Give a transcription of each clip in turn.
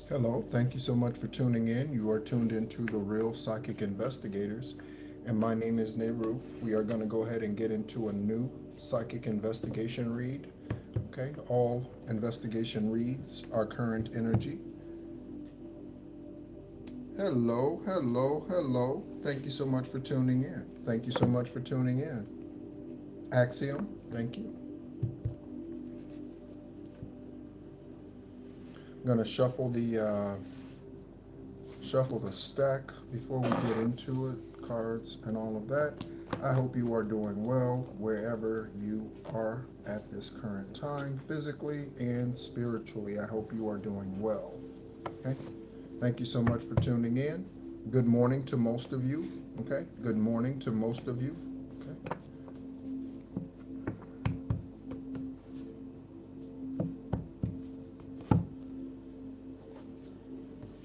Hello, thank you so much for tuning in. You are tuned into the Real Psychic Investigators, and my name is NEHRU. We are going to go ahead and get into a new psychic investigation read. Okay, all investigation reads are current energy. Hello, hello, hello. Thank you so much for tuning in. Thank you so much for tuning in. Axiom, thank you. I'm going to shuffle the stack before we get into it, cards and all of that. I hope you are doing well wherever you are at this current time, physically and spiritually. I hope you are doing well. Okay? Thank you so much for tuning in. Good morning to most of you. Okay? Good morning to most of you. Okay?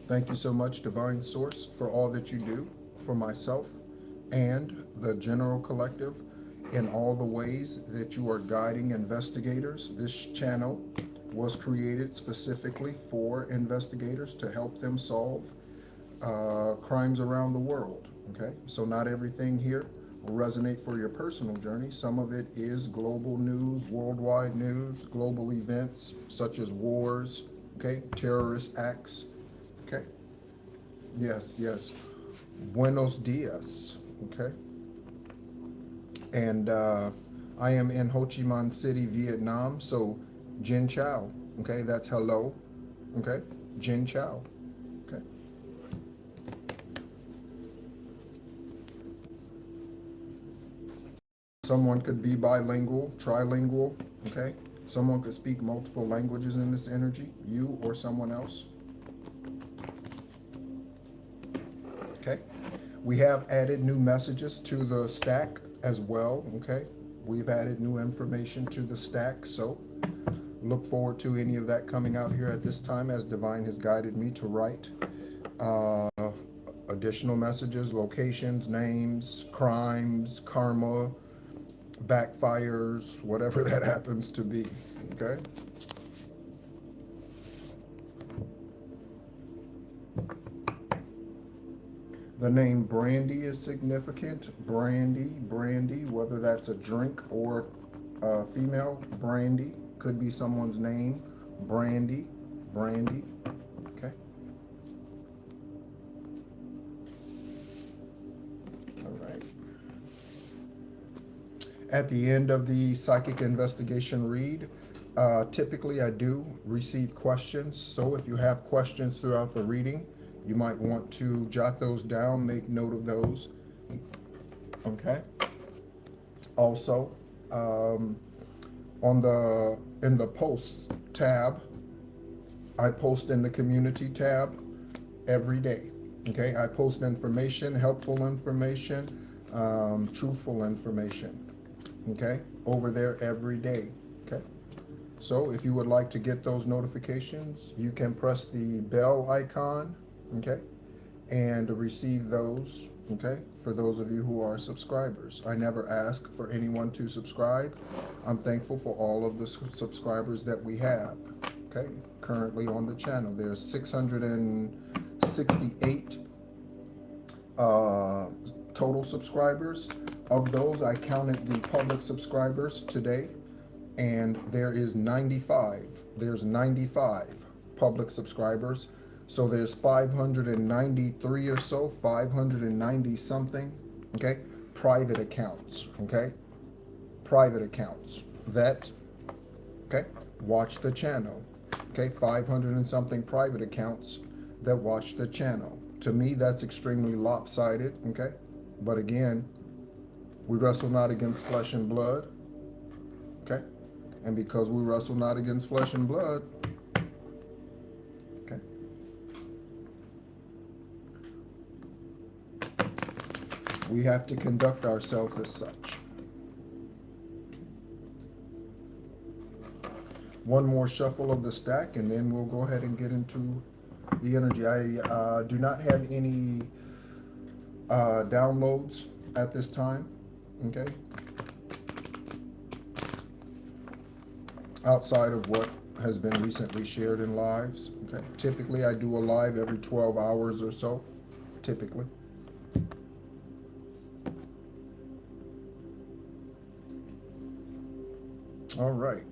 Thank you so much, Divine Source, for all that you do for myself and the general collective in all the ways that you are guiding investigators. This channel was created specifically for investigators to help them solve crimes around the world. Okay, so not everything here will resonate for your personal journey. Some of it is global news, worldwide news, global events such as wars, okay, terrorist acts. Okay, yes, yes. Buenos dias. Okay, and I am in Ho Chi Minh City, Vietnam. So, Jin Chao. Okay, that's hello. Okay, Jin Chao. Okay. Someone could be bilingual, trilingual. Okay. Someone could speak multiple languages in this energy, you or someone else. Okay. We have added new messages to the stack as well. Okay. We've added new information to the stack. So look forward to any of that coming out here at this time as Divine has guided me to write additional messages, locations, names, crimes, karma, backfires, whatever that happens to be. Okay. The name Brandy is significant. Brandy, whether that's a drink or a female, Brandy could be someone's name. Brandy. Okay. All right. At the end of the psychic investigation read, typically I do receive questions. So if you have questions throughout the reading, you might want to jot those down, make note of those. Okay. Also, in the posts tab, I post in the community tab every day. Okay, I post information, helpful information, truthful information. Okay, over there every day. Okay. So if you would like to get those notifications, you can press the bell icon, okay, and receive those, okay, for those of you who are subscribers. I never ask for anyone to subscribe. I'm thankful for all of the subscribers that we have, okay, currently on the channel. There's 668 total subscribers. Of those, I counted the public subscribers today, and there's 95 public subscribers. So there's 593 or so, 590 something, okay, private accounts, okay, private accounts that, okay, watch the channel, okay, 500 and something private accounts that watch the channel. To me, that's extremely lopsided, okay, but again, we wrestle not against flesh and blood, okay, and because we wrestle not against flesh and blood, okay, we have to conduct ourselves as such. One more shuffle of the stack, and then we'll go ahead and get into the energy. I do not have any downloads at this time, okay? Outside of what has been recently shared in lives. Okay. Typically, I do a live every 12 hours or so, typically. All right.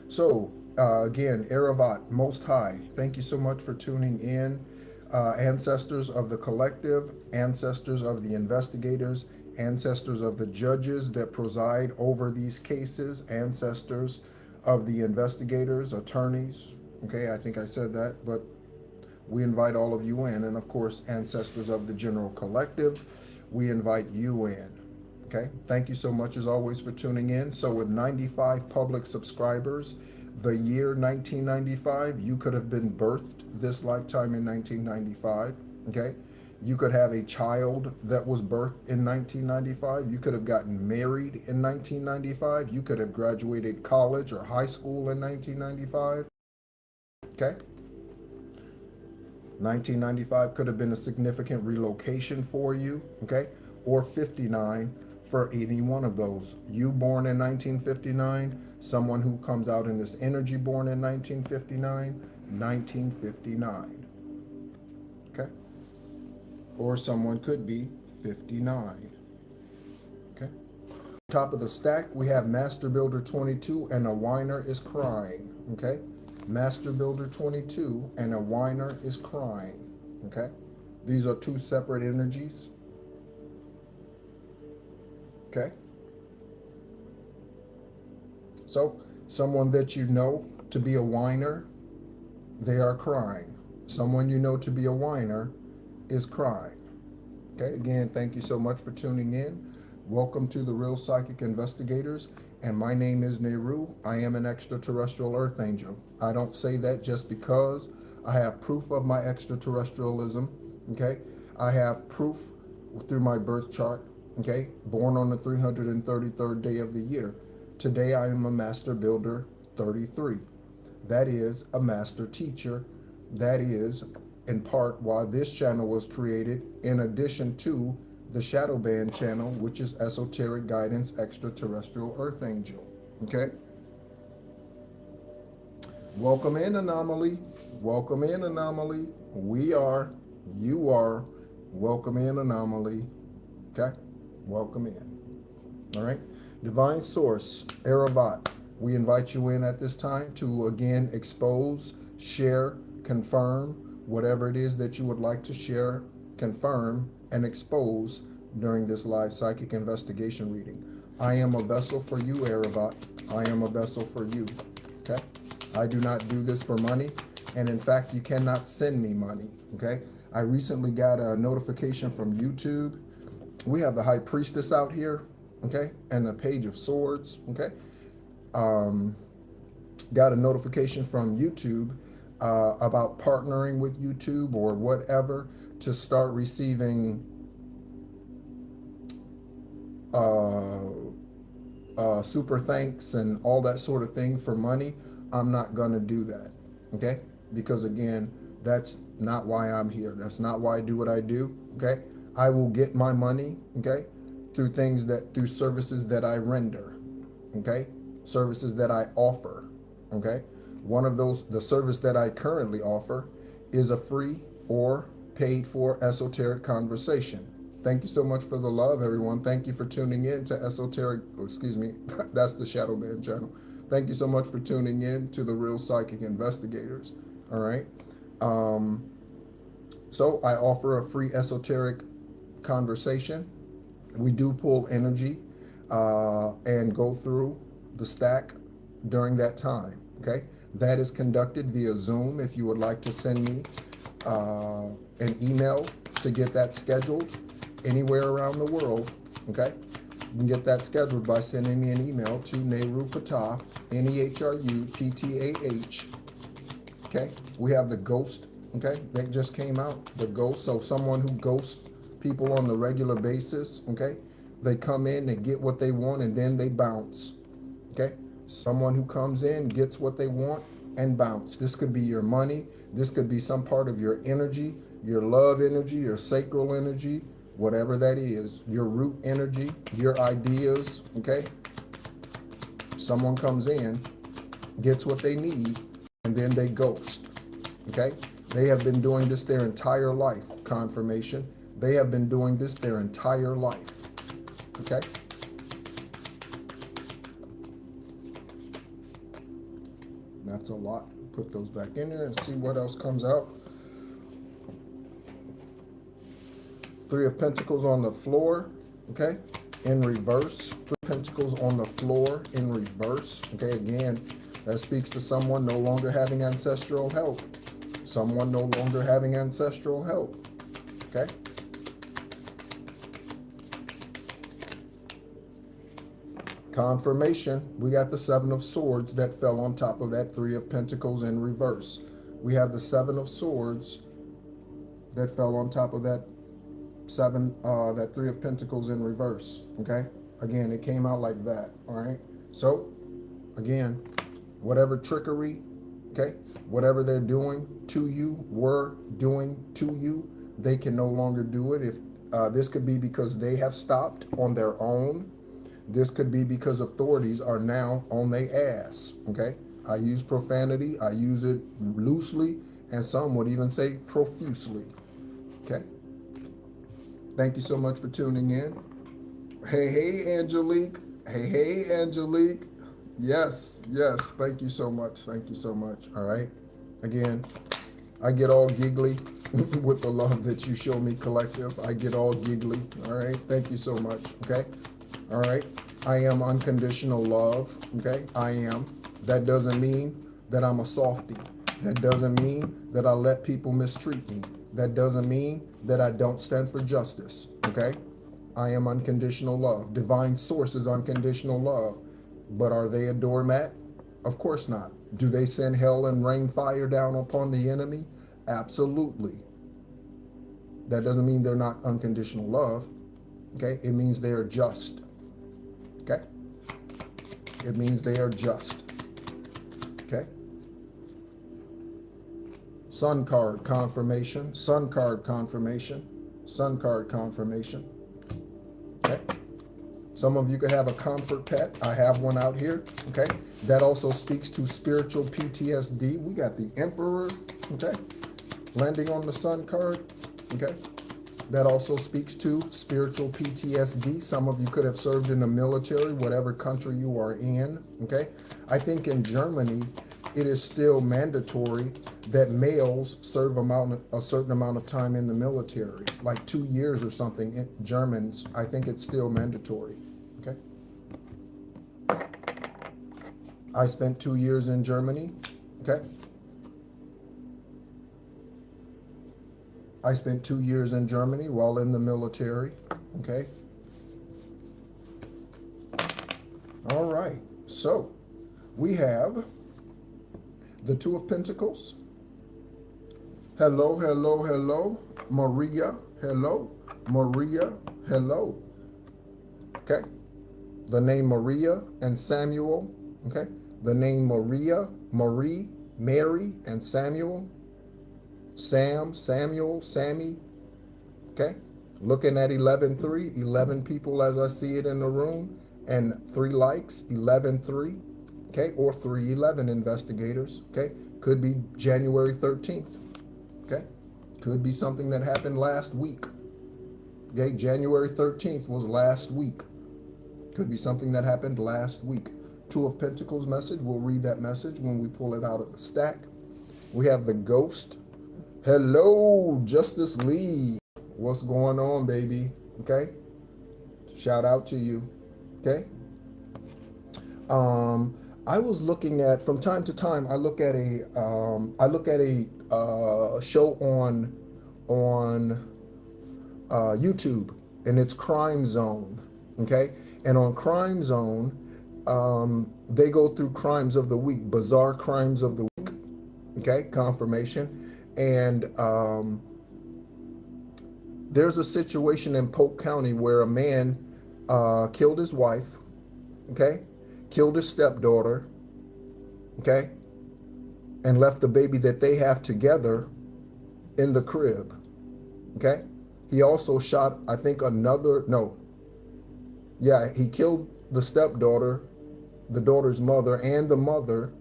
So, again, Eravat, Most High, thank you so much for tuning in. Ancestors of the collective, ancestors of the investigators, ancestors of the judges that preside over these cases, ancestors of the investigators, attorneys. Okay, I think I said that, but we invite all of you in. And of course, ancestors of the general collective, we invite you in. Okay, thank you so much as always for tuning in. So with 95 public subscribers, the year 1995, you could have been birthed this lifetime in 1995. Okay, you could have a child that was birthed in 1995. You could have gotten married in 1995. You could have graduated college or high school in 1995. Okay, 1995 could have been a significant relocation for you. Okay, or 59 for any one of those. You born in 1959, someone who comes out in this energy born in 1959, 1959. Okay? Or someone could be 59. Okay? Top of the stack, we have Master Builder 22 and a whiner is crying. Okay? Master Builder 22 and a whiner is crying. Okay? These are two separate energies. Okay. So, someone that you know to be a whiner, they are crying. Someone you know to be a whiner is crying. Okay, again, thank you so much for tuning in. Welcome to the Real Psychic Investigators, and my name is NEHRU. I am an extraterrestrial earth angel. I don't say that just because I have proof of my extraterrestrialism. Okay, I have proof through my birth chart. Okay, born on the 333rd day of the year. Today I am a Master Builder 33. That is a Master Teacher. That is, in part, why this channel was created, in addition to the Shadow Band channel, which is Esoteric Guidance Extraterrestrial Earth Angel. Okay? Welcome in, Anomaly. Welcome in, Anomaly. We are, you are, welcome in, Anomaly. Okay? Welcome in. All right. Divine Source, Eravat, we invite you in at this time to again expose, share, confirm whatever it is that you would like to share, confirm, and expose during this live psychic investigation reading. I am a vessel for you, Eravat. I am a vessel for you. Okay? I do not do this for money. And in fact, you cannot send me money. Okay? I recently got a notification from YouTube. We have the High Priestess out here, okay, and the Page of Swords, okay. Got a notification from YouTube about partnering with YouTube or whatever to start receiving super thanks and all that sort of thing for money. I'm not going to do that, okay, because again, that's not why I'm here. That's not why I do what I do, okay. I will get my money, okay, through through services that I render, okay, services that I offer, okay. One of those, the service that I currently offer is a free or paid for esoteric conversation. Thank you so much for the love, everyone. Thank you for tuning in to Esoteric, excuse me, that's the Shadow Band channel. Thank you so much for tuning in to the Real Psychic Investigators, all right. So I offer a free esoteric conversation. We do pull energy and go through the stack during that time. Okay, that is conducted via Zoom. If you would like to send me an email to get that scheduled anywhere around the world, okay, you can get that scheduled by sending me an email to NEHRUPTAH, NEHRUPTAH. Okay, we have the ghost. Okay, that just came out, the ghost. So someone who ghosts people on a regular basis, okay? They come in, they get what they want, and then they bounce, okay? Someone who comes in, gets what they want, and bounce. This could be your money. This could be some part of your energy, your love energy, your sacral energy, whatever that is, your root energy, your ideas, okay? Someone comes in, gets what they need, and then they ghost. Okay? They have been doing this their entire life. Confirmation. They have been doing this their entire life. Okay? That's a lot. Put those back in there and see what else comes out. Three of Pentacles on the floor. Okay? In reverse. Three Pentacles on the floor in reverse. Okay? Again, that speaks to someone no longer having ancestral help. Someone no longer having ancestral help. Okay? Confirmation, we got the Seven of Swords that fell on top of that Three of Pentacles in reverse. We have the Seven of Swords that fell on top of that that Three of Pentacles in reverse. Okay? Again, it came out like that. All right? So, again, whatever trickery, okay, whatever they're doing to you, were doing to you, they can no longer do it. If this could be because they have stopped on their own. This could be because authorities are now on their ass, okay? I use profanity, I use it loosely, and some would even say profusely, okay? Thank you so much for tuning in. Hey, Angelique. Hey, Angelique. Yes, thank you so much, all right? Again, I get all giggly with the love that you show me, collective. I get all giggly, all right? Thank you so much, okay? All right, I am unconditional love, okay? I am. That doesn't mean that I'm a softie. That doesn't mean that I let people mistreat me. That doesn't mean that I don't stand for justice, okay? I am unconditional love. Divine source is unconditional love. But are they a doormat? Of course not. Do they send hell and rain fire down upon the enemy? Absolutely. That doesn't mean they're not unconditional love, okay? It means they are just. Okay? It means they are just. Okay? Sun card confirmation. Sun card confirmation. Sun card confirmation. Okay? Some of you could have a comfort pet. I have one out here. Okay? That also speaks to spiritual PTSD. We got the Emperor. Okay? Landing on the Sun card. Okay? That also speaks to spiritual PTSD. Some of you could have served in the military, whatever country you are in, okay? I think in Germany, it is still mandatory that males serve a certain amount of time in the military, like 2 years or something. Germans, I think it's still mandatory, okay? I spent 2 years in Germany, okay? I spent 2 years in Germany while in the military, okay? All right, so we have the Two of Pentacles. Hello, hello, hello. Maria, hello. Maria, hello. Okay? The name Maria and Samuel, okay? The name Maria, Marie, Mary, and Samuel. Sam, Samuel, Sammy, okay? Looking at 11-3, 11 people as I see it in the room, and 3 likes, 11-3, okay? Or 311 investigators, okay? Could be January 13th, okay? Could be something that happened last week, okay? January 13th was last week. Could be something that happened last week. Two of Pentacles message, we'll read that message when we pull it out of the stack. We have the Ghost. Hello, Justice Lee. What's going on, baby? Okay. Shout out to you. Okay. I was looking at, from time to time, I look at a show on YouTube, and it's Crime Zone. Okay. And on Crime Zone, they go through crimes of the week, bizarre crimes of the week. Okay. Confirmation. And there's a situation in Polk County where a man killed his wife, okay, killed his stepdaughter, okay, and left the baby that they have together in the crib, okay. He also shot, I think, he killed the stepdaughter, the daughter's mother, and the mother,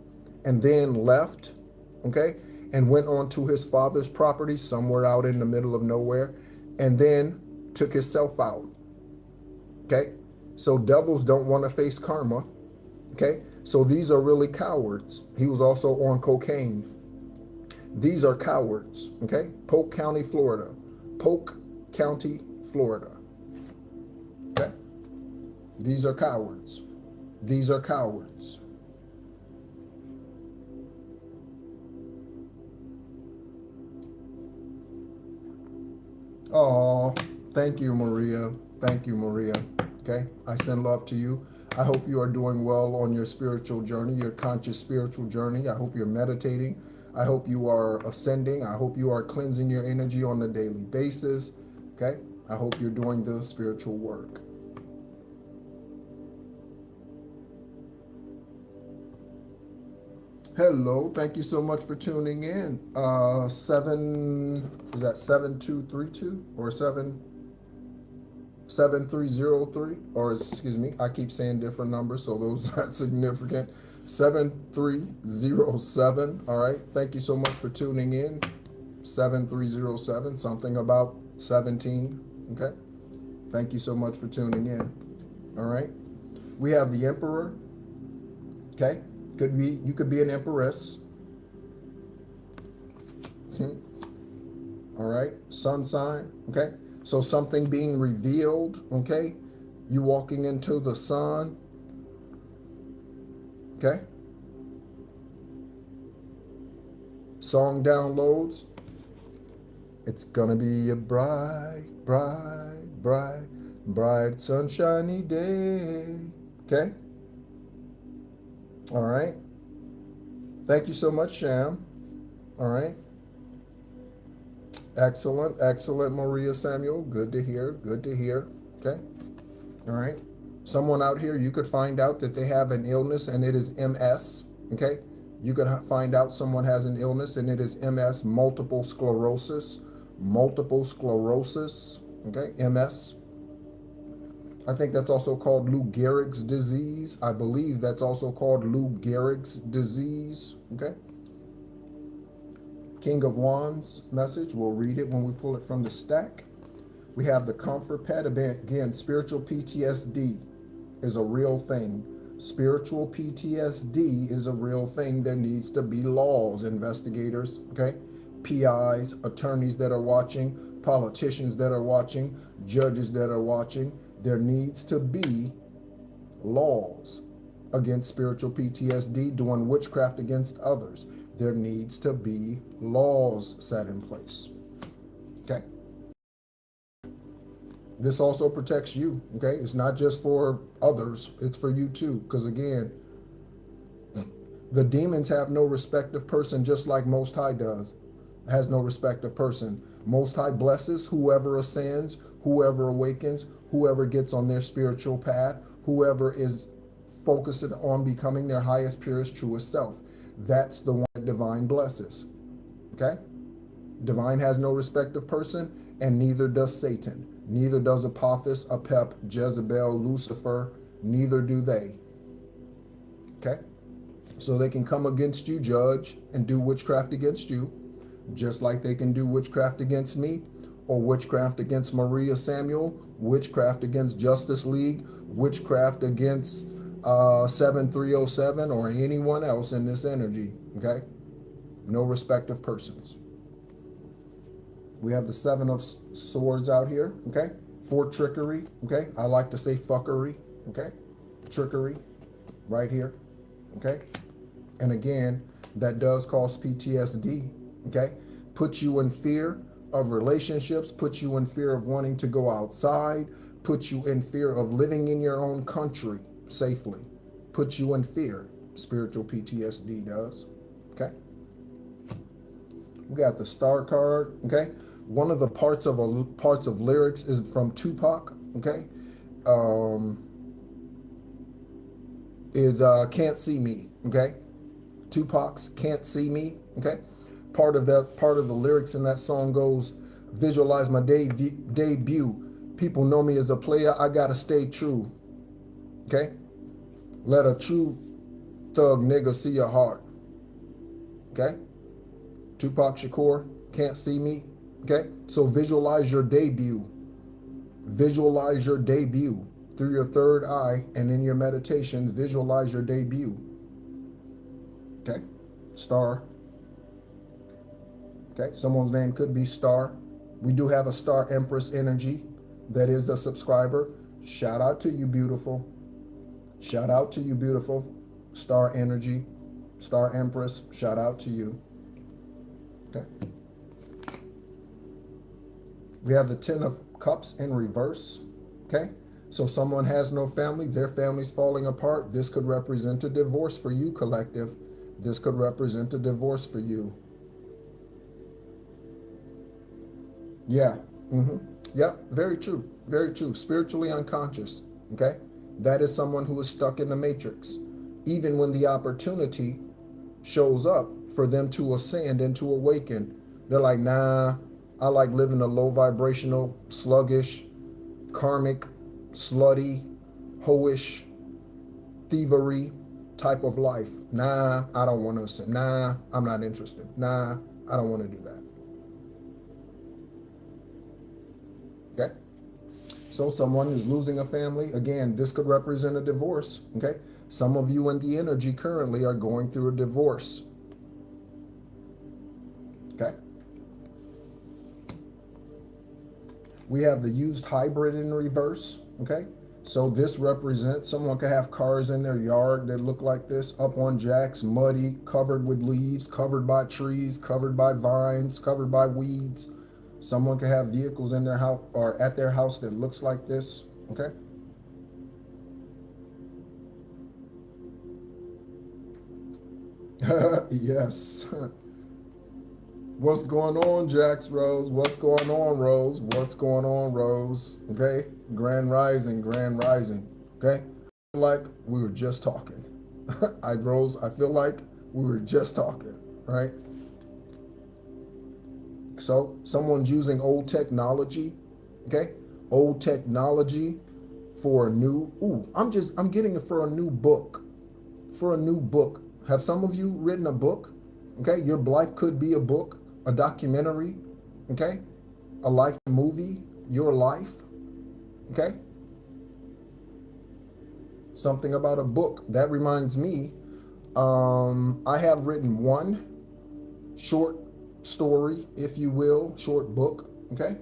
and then left okay, and went on to his father's property somewhere out in the middle of nowhere, and then took himself out, okay? So devils don't want to face karma, okay? So these are really cowards. He was also on cocaine. These are cowards, okay? Polk County, Florida. Polk County, Florida. Okay? These are cowards. These are cowards. Oh, thank you, Maria. Thank you, Maria. Okay? I send love to you. I hope you are doing well on your spiritual journey, your conscious spiritual journey. I hope you're meditating. I hope you are ascending. I hope you are cleansing your energy on a daily basis. Okay? I hope you're doing the spiritual work. Hello, thank you so much for tuning in. 7232 or 7303, or excuse me, I keep saying different numbers, so those are not significant. 7307. All right, thank you so much for tuning in. 7307, something about 17. Okay, thank you so much for tuning in. All right, we have the Emperor. Okay, you could be an empress. All right, sun sign. Okay, so something being revealed. Okay, you walking into the sun. Okay, song downloads. It's gonna be a bright, bright, bright, bright sunshiny day. Okay. All right. Thank you so much, Sham. All right. Excellent, excellent, Maria Samuel. Good to hear. Good to hear. Okay. All right. Someone out here, you could find out that they have an illness and it is MS. Okay. You could find out someone has an illness and it is MS, multiple sclerosis. Multiple sclerosis. Okay. MS. I think that's also called Lou Gehrig's disease. I believe that's also called Lou Gehrig's disease. Okay. King of Wands message. We'll read it when we pull it from the stack. We have the Comfort Pet. Again, spiritual PTSD is a real thing. Spiritual PTSD is a real thing. There needs to be laws, investigators, okay? PIs, attorneys that are watching, politicians that are watching, judges that are watching. There needs to be laws against spiritual PTSD, doing witchcraft against others. There needs to be laws set in place. Okay. This also protects you. Okay. It's not just for others, it's for you too. Because again, the demons have no respect of person, just like Most High does. Has no respect of person. Most High blesses whoever ascends, whoever awakens, whoever gets on their spiritual path, whoever is focused on becoming their highest, purest, truest self. That's the one that divine blesses. Okay? Divine has no respect of person, and neither does Satan. Neither does Apophis, Apep, Jezebel, Lucifer. Neither do they. Okay? So they can come against you, judge, and do witchcraft against you, just like they can do witchcraft against me, or witchcraft against Maria Samuel, witchcraft against Justice League, witchcraft against 7307, or anyone else in this energy. Okay? No respect of persons. We have the Seven of Swords out here. Okay? For trickery. Okay? I like to say fuckery. Okay? Trickery. Right here. Okay? And again, that does cause PTSD. Okay? Put you in fear of relationships, put you in fear of wanting to go outside, put you in fear of living in your own country safely, put you in fear. Spiritual PTSD does. Okay? We got the Star card. Okay? One of the parts of lyrics is from Tupac. Okay? Is Can't See Me. Okay? Tupac's Can't See Me. Okay? Part of the lyrics in that song goes, visualize my debut. People know me as a player. I gotta stay true. Okay? Let a true thug nigga see your heart. Okay? Tupac Shakur, Can't See Me. Okay, so visualize your debut. Visualize your debut through your third eye, and in your meditations, visualize your debut. Okay, Star. Okay, someone's name could be Star. We do have a Star Empress energy that is a subscriber. Shout out to you, beautiful. Shout out to you, beautiful. Star energy, Star Empress, shout out to you. Okay. We have the Ten of Cups in reverse. Okay. So someone has no family, their family's falling apart. This could represent a divorce for you, collective. This could represent a divorce for you. Yeah. Yep. Very true. Very true. Spiritually unconscious. Okay. That is someone who is stuck in the matrix. Even when the opportunity shows up for them to ascend and to awaken, they're like, nah, I like living a low vibrational, sluggish, karmic, slutty, hoish, thievery type of life. Nah, I don't want to ascend. Nah, I'm not interested. Nah, I don't want to do that. Okay. So someone is losing a family. Again, this could represent a divorce. Okay. Some of you in the energy currently are going through a divorce. Okay. We have the used hybrid in reverse. Okay. So this represents someone could have cars in their yard that look like this, up on jacks, muddy, covered with leaves, covered by trees, covered by vines, covered by weeds. Someone could have vehicles in their house or at their house that looks like this. Okay. Yes. What's going on, Jax Rose? What's going on, Rose? What's going on, Rose? Okay. Grand Rising, Grand Rising. Okay. I feel like we were just talking. Rose, I feel like we were just talking, right? So someone's using old technology, okay? Old technology for a new, I'm getting it for a new book, Have some of you written a book? Okay, your life could be a book, a documentary, okay? A life movie, your life, okay? Something about a book. That reminds me, I have written one short story, if you will, short book, okay?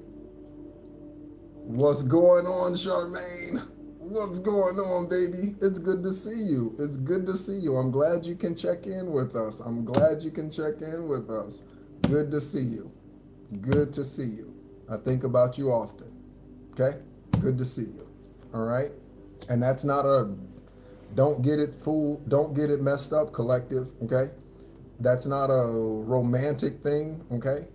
What's going on, Charmaine? What's going on, baby? It's good to see you. It's good to see you. I'm glad you can check in with us. Good to see you. Good to see you. I think about you often, okay? Good to see you, all right? And that's not a, don't get it messed up, collective, okay? That's not a romantic thing, okay?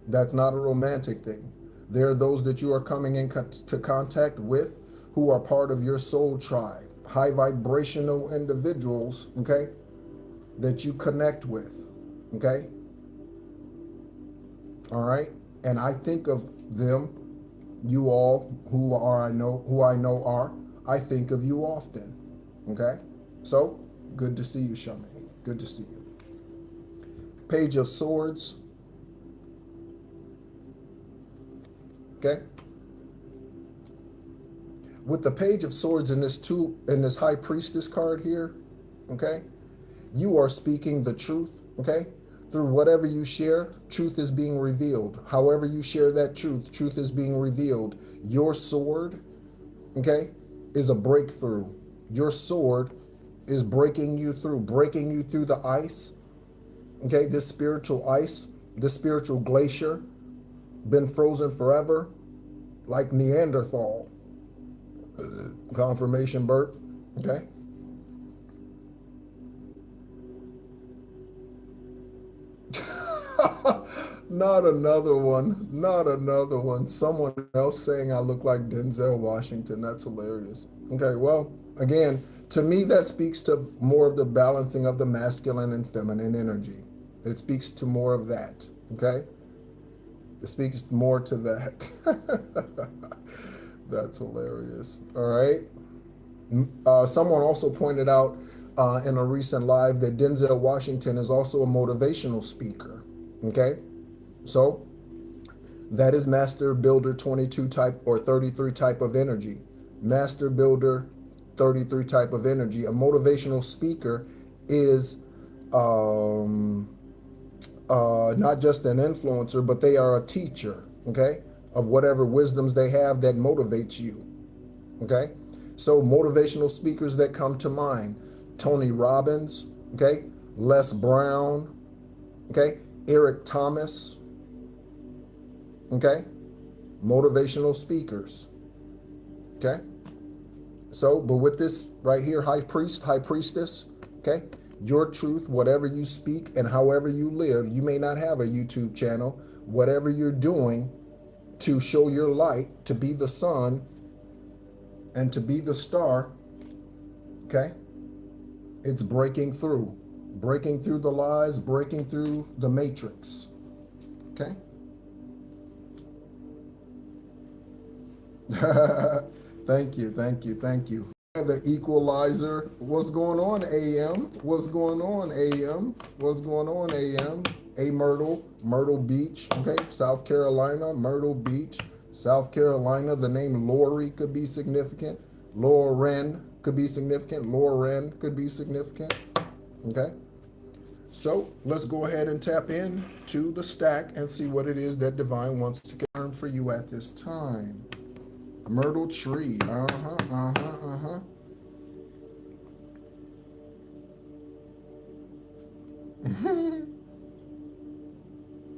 That's not a romantic thing. There are those that you are coming into contact with who are part of your soul tribe, high vibrational individuals, okay, that you connect with, okay? All right? And I think of them, you all who I know are, I think of you often, okay? So, good to see you, Charmaine. Good to see you. Page of Swords. Okay. With the Page of Swords in this High Priestess card here, okay, you are speaking the truth, okay? Through whatever you share, truth is being revealed. However you share that truth is being revealed. Your sword, okay, is a breakthrough. Your sword is breaking you through the ice. Okay, this spiritual ice, this spiritual glacier, been frozen forever, like Neanderthal. Confirmation, Bert. Okay. Not another one. Someone else saying I look like Denzel Washington. That's hilarious. Okay, well, again, to me, that speaks to more of the balancing of the masculine and feminine energy. It speaks to more of that, okay? It speaks more to that. That's hilarious. All right. Someone also pointed out in a recent live that Denzel Washington is also a motivational speaker. Okay, so that is Master Builder 22 type or 33 type of energy. Master Builder 33 type of energy. A motivational speaker is not just an influencer, but they are a teacher, okay, of whatever wisdoms they have that motivates you, okay? So motivational speakers that come to mind: Tony Robbins, okay, Les Brown, okay, Eric Thomas, okay, motivational speakers, okay? So, but with this right here, high priest, high priestess, okay, your truth, whatever you speak and however you live, you may not have a YouTube channel, whatever you're doing to show your light, to be the sun and to be the star, okay, it's breaking through the lies, breaking through the matrix, okay? Thank you, thank you, thank you. The equalizer. What's going on, AM? What's going on, AM? What's going on, AM? Myrtle Beach, okay? South Carolina, Myrtle Beach, South Carolina. The name Lori could be significant. Lauren could be significant. Lauren could be significant, okay? So let's go ahead and tap in to the stack and see what it is that Divine wants to confirm for you at this time. Myrtle tree,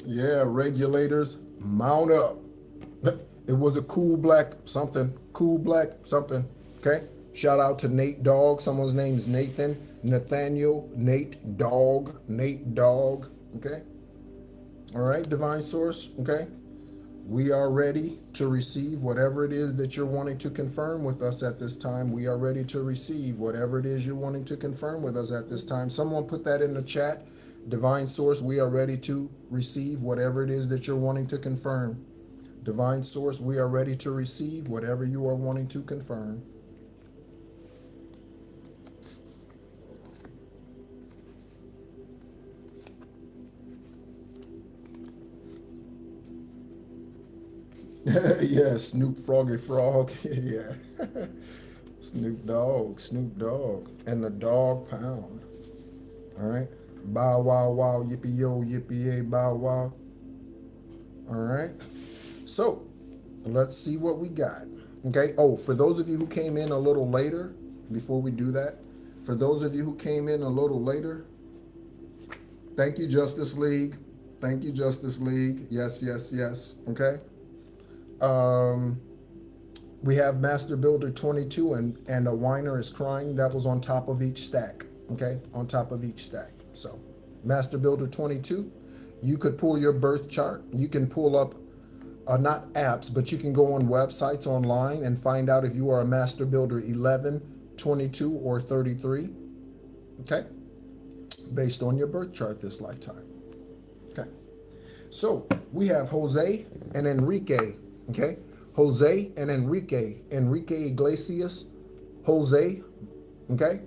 Yeah, regulators, mount up. It was a cool black something, okay? Shout out to Nate Dogg. Someone's name is Nathan, Nathaniel, Nate Dogg, okay? All right, Divine Source, okay? We are ready to receive whatever it is that you're wanting to confirm with us at this time. We are ready to receive whatever it is you're wanting to confirm with us at this time. Someone put that in the chat. Divine Source, we are ready to receive whatever it is that you're wanting to confirm. Divine Source, we are ready to receive whatever you are wanting to confirm. Yeah, Snoop Froggy Frog. Yeah. Snoop Dogg. And the dog pound. All right. Bow wow wow, yippee yo, yippee yay, bow wow. All right. So let's see what we got. Okay. Oh, for those of you who came in a little later, before we do that, for those of you who came in a little later, thank you, Justice League. Thank you, Justice League. Yes, yes, yes. Okay. We have Master Builder 22 and a whiner is crying. That was on top of each stack. Okay. On top of each stack. So Master Builder 22, you could pull your birth chart. You can pull up, not apps, but you can go on websites online and find out if you are a Master Builder 11, 22, or 33. Okay. Based on your birth chart this lifetime. Okay. So we have Jose and Enrique. Okay. Jose and Enrique. Enrique Iglesias. Jose. Okay.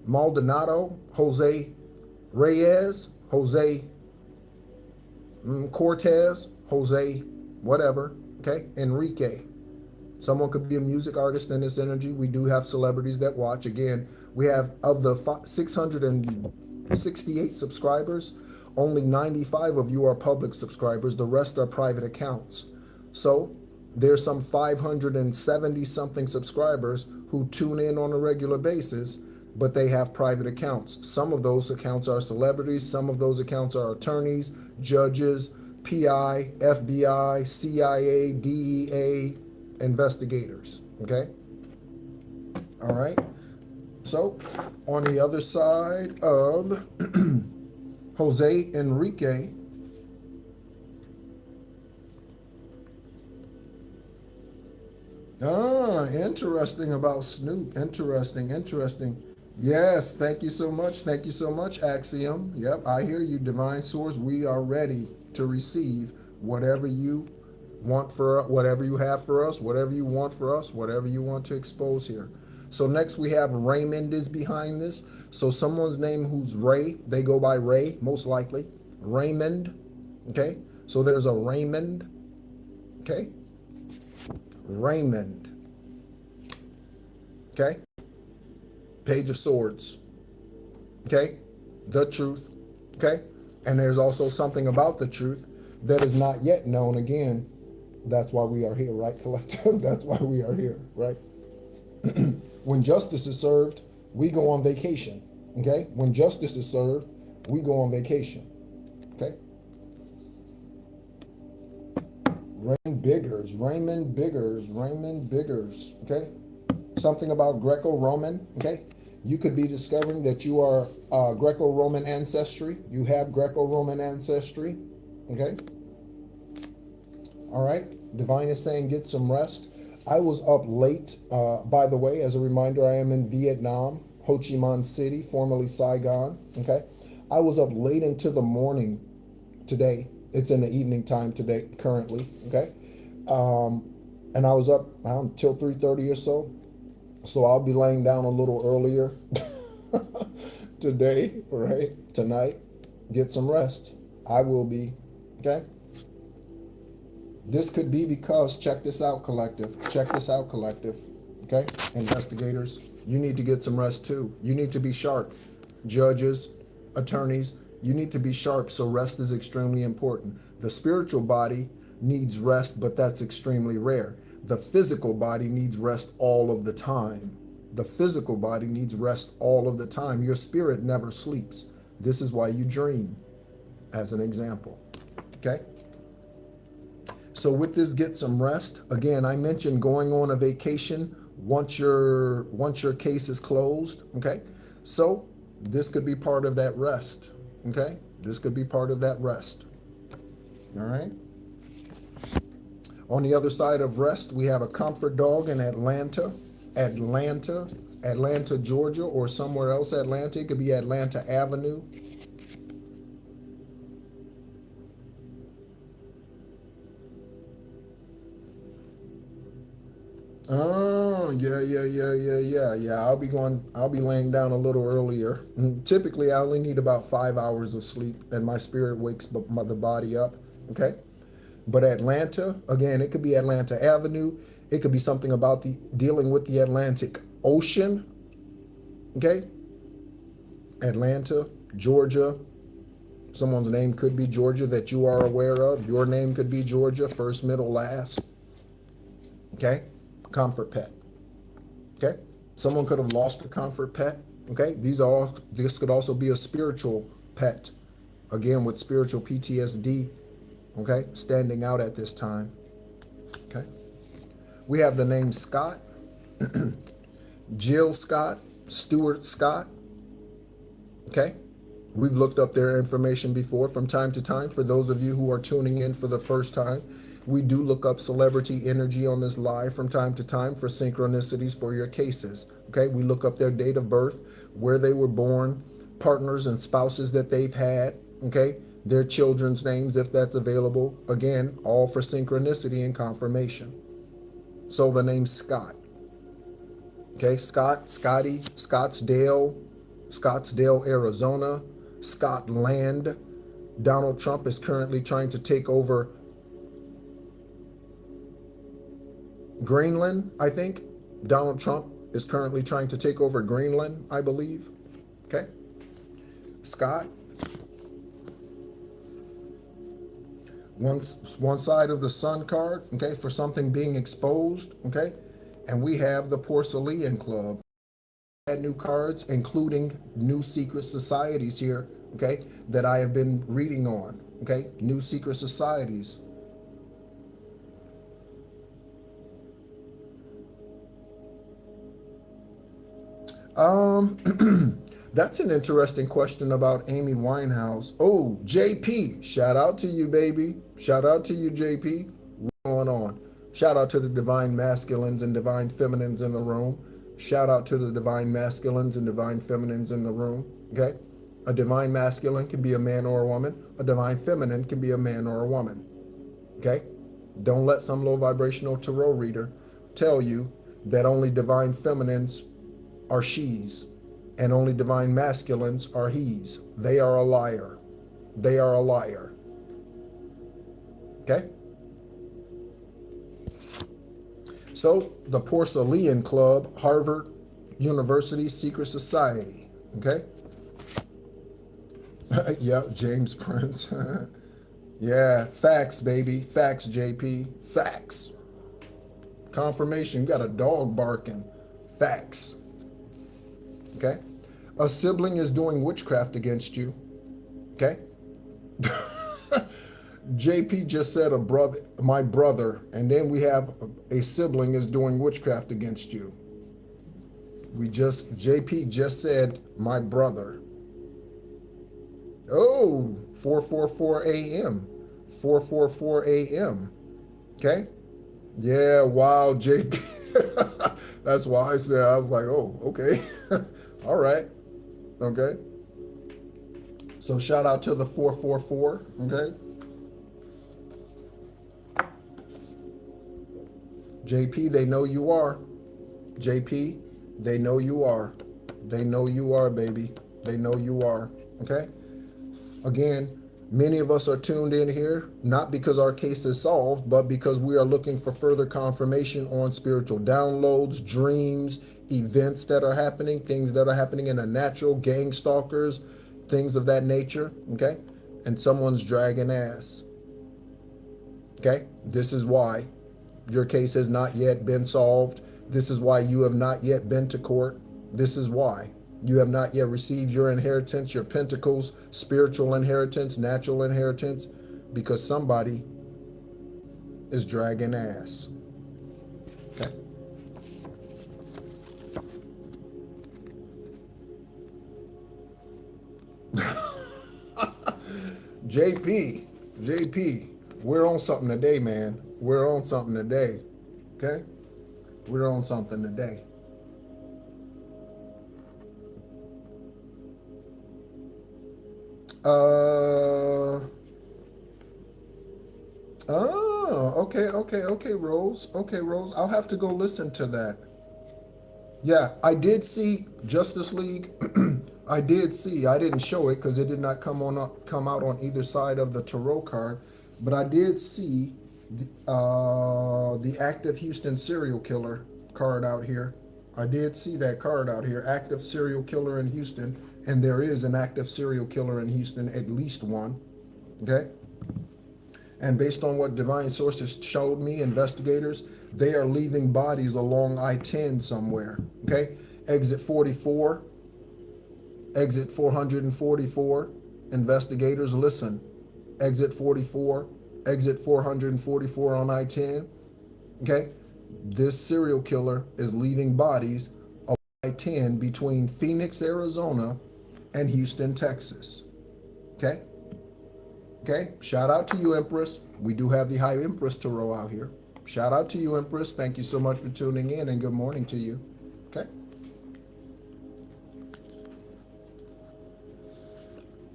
Maldonado. Jose Reyes. Jose Cortez. Jose whatever. Okay. Enrique. Someone could be a music artist in this energy. We do have celebrities that watch. Again, we have of the 668 subscribers, only 95 of you are public subscribers. The rest are private accounts. So there's some 570 something subscribers who tune in on a regular basis, but they have private accounts. Some of those accounts are celebrities. Some of those accounts are attorneys, judges, PI, FBI, CIA, DEA, investigators. Okay. All right. So on the other side of Jose Enrique, interesting about Snoop. Interesting. Yes, thank you so much. Thank you so much, Axiom. Yep, I hear you, Divine Source. We are ready to receive whatever you want for, whatever you have for us, whatever you want for us, whatever you want to expose here. So next we have Raymond is behind this. So someone's name who's Ray, they go by Ray, most likely. Raymond, okay? So there's a Raymond, okay? Raymond, okay? Page of Swords, okay? The truth, okay? And there's also something about the truth that is not yet known. Again, that's why we are here, right, collective? That's why we are here, right? When justice is served, we go on vacation, okay? When justice is served, we go on vacation, okay? Raymond Biggers, okay? Something about Greco-Roman, okay? You could be discovering that you are Greco-Roman ancestry. You have Greco-Roman ancestry, okay? All right, Divine is saying get some rest. I was up late, by the way, as a reminder, I am in Vietnam, Ho Chi Minh City, formerly Saigon, okay? I was up late into the morning today. It's in the evening time today, currently, okay? And I was up until 3:30 or so. So I'll be laying down a little earlier today, right? Tonight. Get some rest. I will be, okay? This could be because, check this out, collective. Check this out, collective. Okay? Investigators, you need to get some rest too. You need to be sharp. Judges, attorneys, you need to be sharp, so rest is extremely important. The spiritual body needs rest, but that's extremely rare. The physical body needs rest all of the time. The physical body needs rest all of the time. Your spirit never sleeps. This is why you dream, as an example. Okay? So with this, get some rest. Again, I mentioned going on a vacation once your case is closed. Okay? So this could be part of that rest. Okay? This could be part of that rest. All right? On the other side of rest, we have a comfort dog in Atlanta, Georgia, or somewhere else Atlanta. It could be Atlanta Avenue. Oh, yeah. I'll be laying down a little earlier. Typically, I only need about 5 hours of sleep, and my spirit wakes the body up, okay? But Atlanta, again, it could be Atlanta Avenue. It could be something about dealing with the Atlantic Ocean, okay? Atlanta, Georgia. Someone's name could be Georgia that you are aware of. Your name could be Georgia, first, middle, last, okay? Comfort pet, okay? Someone could have lost a comfort pet, okay? This could also be a spiritual pet, again, with spiritual PTSD, okay, standing out at this time, okay? We have the name Scott, Jill Scott, Stuart Scott, okay? We've looked up their information before from time to time. For those of you who are tuning in for the first time, we do look up celebrity energy on this live from time to time for synchronicities for your cases, okay? We look up their date of birth, where they were born, partners and spouses that they've had, okay? Their children's names, if that's available. Again, all for synchronicity and confirmation. So the name Scott. Okay, Scott, Scotty, Scottsdale, Arizona, Scotland. Donald Trump is currently trying to take over Greenland, I think. Donald Trump is currently trying to take over Greenland, I believe. Okay, Scott. One side of the Sun card, okay, for something being exposed, okay? And we have the Porcelain Club. Add new cards, including new secret societies here, okay, that I have been reading on, okay? New secret societies. That's an interesting question about Amy Winehouse. Oh, JP, shout out to you, baby. Shout out to you, JP. What's going on? Shout out to the divine masculines and divine feminines in the room. Shout out to the divine masculines and divine feminines in the room, okay? A divine masculine can be a man or a woman. A divine feminine can be a man or a woman, okay? Don't let some low vibrational tarot reader tell you that only divine feminines are she's, and only divine masculines are he's. They are a liar. They are a liar. Okay? So, the Porcelain Club, Harvard University Secret Society. Okay? Yeah, James Prince. Yeah, facts, baby. Facts, JP. Facts. Confirmation. You got a dog barking. Facts. Okay? A sibling is doing witchcraft against you. Okay? JP just said a brother, my brother, and then we have a sibling is doing witchcraft against you. JP just said my brother. Oh, 4:44 a.m. 4:44 a.m. Okay? Yeah, wow, JP. That's why I said, I was like, oh, okay. All right. Okay. So shout out to the 444. Okay. JP, they know you are. JP, they know you are. They know you are, baby. They know you are. Okay? Again, many of us are tuned in here, not because our case is solved, but because we are looking for further confirmation on spiritual downloads, dreams, events that are happening, things that are happening in the natural, gang stalkers, things of that nature. Okay? And someone's dragging ass. Okay? This is why. Your case has not yet been solved. This is why you have not yet been to court. This is why you have not yet received your inheritance, your pentacles, spiritual inheritance, natural inheritance, because somebody is dragging ass. Okay? JP, we're on something today, man. We're on something today. Okay? We're on something today. Okay, Rose. Okay, Rose. I'll have to go listen to that. Yeah, I did see Justice League. I did see. I didn't show it because it did not come out on either side of the tarot card, but I did see the active Houston serial killer card out here. I did see that card out here, active serial killer in Houston, and there is an active serial killer in Houston, at least one. Okay? And based on what divine sources showed me, investigators, they are leaving bodies along I-10 somewhere. Okay? Exit 44, exit 444. Investigators, listen. Exit 44, exit 444 on I-10. Okay? This serial killer is leaving bodies along I-10 between Phoenix, Arizona and Houston, Texas. Okay? Okay? Shout out to you, Empress. We do have the High Empress Tarot out here. Shout out to you, Empress. Thank you so much for tuning in, and good morning to you. Okay?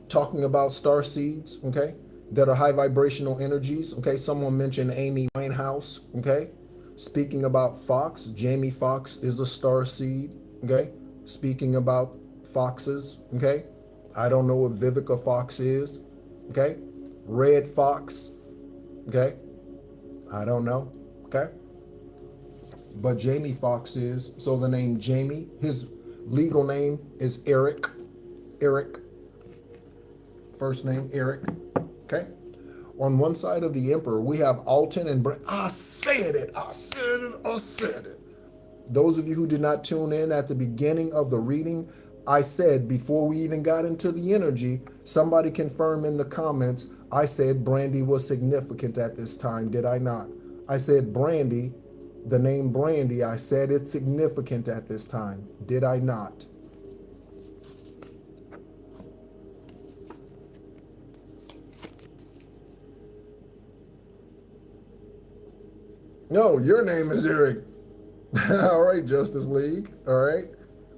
Talking about star seeds, okay, that are high vibrational energies. Okay? Someone mentioned Amy Winehouse, okay? Speaking about Fox, Jamie Foxx is a star seed, okay? Speaking about foxes, okay? I don't know what Vivica Fox is, okay? Red Fox, okay? I don't know, okay? But Jamie Foxx is. So the name Jamie, his legal name is Eric. Eric. First name Eric, okay? On one side of the Emperor, we have Alton and I said it. Those of you who did not tune in at the beginning of the reading, I said before we even got into the energy, somebody confirm in the comments, I said Brandy was significant at this time, did I not? I said Brandy, the name Brandy, I said it's significant at this time, did I not? No, your name is Eric. All right, Justice League. All right.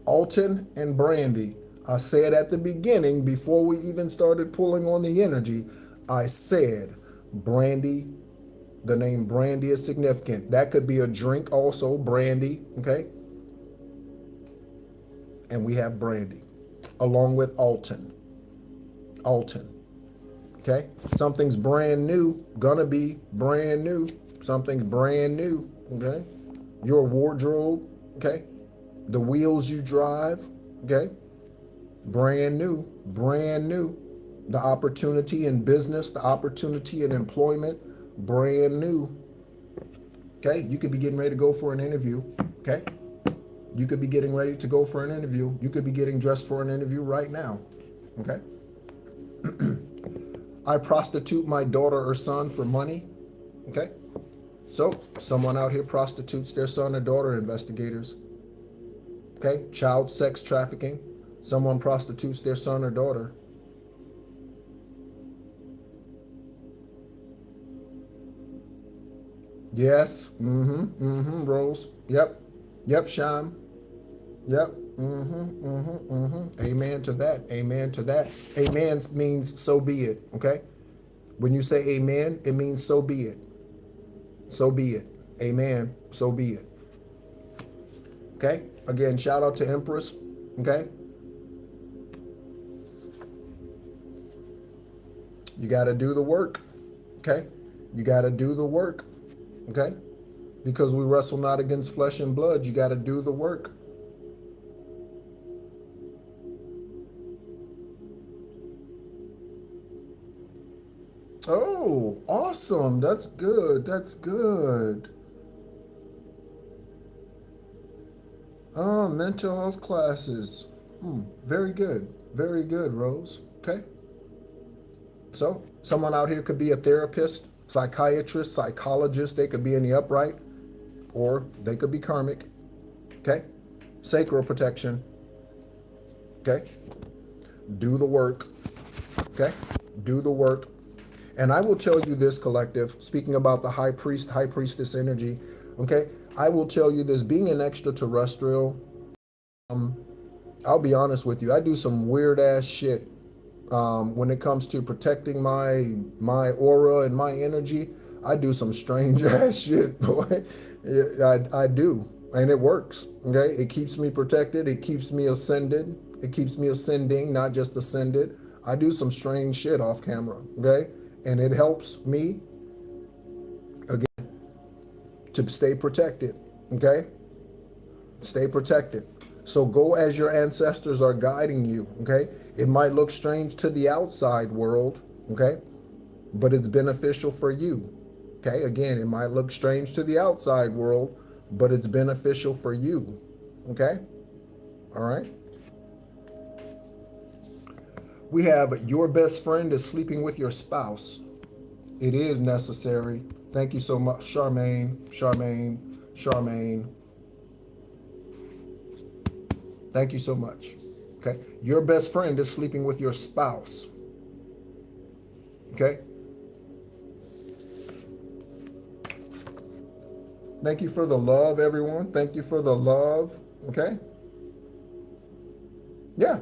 Alton and Brandy. I said at the beginning, before we even started pulling on the energy, I said Brandy, the name Brandy is significant. That could be a drink also, Brandy, okay? and we have Brandy, along with Alton. Okay? Something's brand new, gonna be brand new. Something's brand new, okay? Your wardrobe, okay? The wheels you drive, okay? Brand new, brand new. The opportunity in business, the opportunity in employment, brand new. Okay? You could be getting ready to go for an interview, okay? You could be getting ready to go for an interview. You could be getting dressed for an interview right now, okay? I prostitute my daughter or son for money, okay? So, someone out here prostitutes their son or daughter, investigators. Okay? Child sex trafficking. Someone prostitutes their son or daughter. Yes. Rose. Yep, Sham. Yep. Amen to that. Amen to that. Amen means so be it. Okay? When you say amen, it means so be it. So be it. Amen. So be it. Okay? Again, shout out to Empress. Okay? You got to do the work. Okay? You got to do the work. Okay? Because we wrestle not against flesh and blood. You got to do the work. Oh, awesome. That's good. That's good. Mental health classes. Very good. Very good, Rose. Okay. So, someone out here could be a therapist, psychiatrist, psychologist. They could be in the upright, or they could be karmic. Okay. Sacral protection. Okay. Do the work. Okay. Do the work. And I will tell you this, collective, speaking about the high priest, high priestess energy, okay? I will tell you this, being an extraterrestrial, I'll be honest with you, I do some weird ass shit when it comes to protecting my aura and my energy. I do some strange ass shit, boy. I do, and it works, okay? It keeps me protected, it keeps me ascended, it keeps me ascending, not just ascended. I do some strange shit off camera, okay? And it helps me, again, to stay protected, okay? Stay protected. So go as your ancestors are guiding you, okay? It might look strange to the outside world, okay? But it's beneficial for you, okay? Again, it might look strange to the outside world, but it's beneficial for you, okay? All right? We have your best friend is sleeping with your spouse. It is necessary. Thank you so much, Charmaine. Thank you so much. Okay. Your best friend is sleeping with your spouse. Okay. Thank you for the love, everyone. Thank you for the love. Okay. Yeah.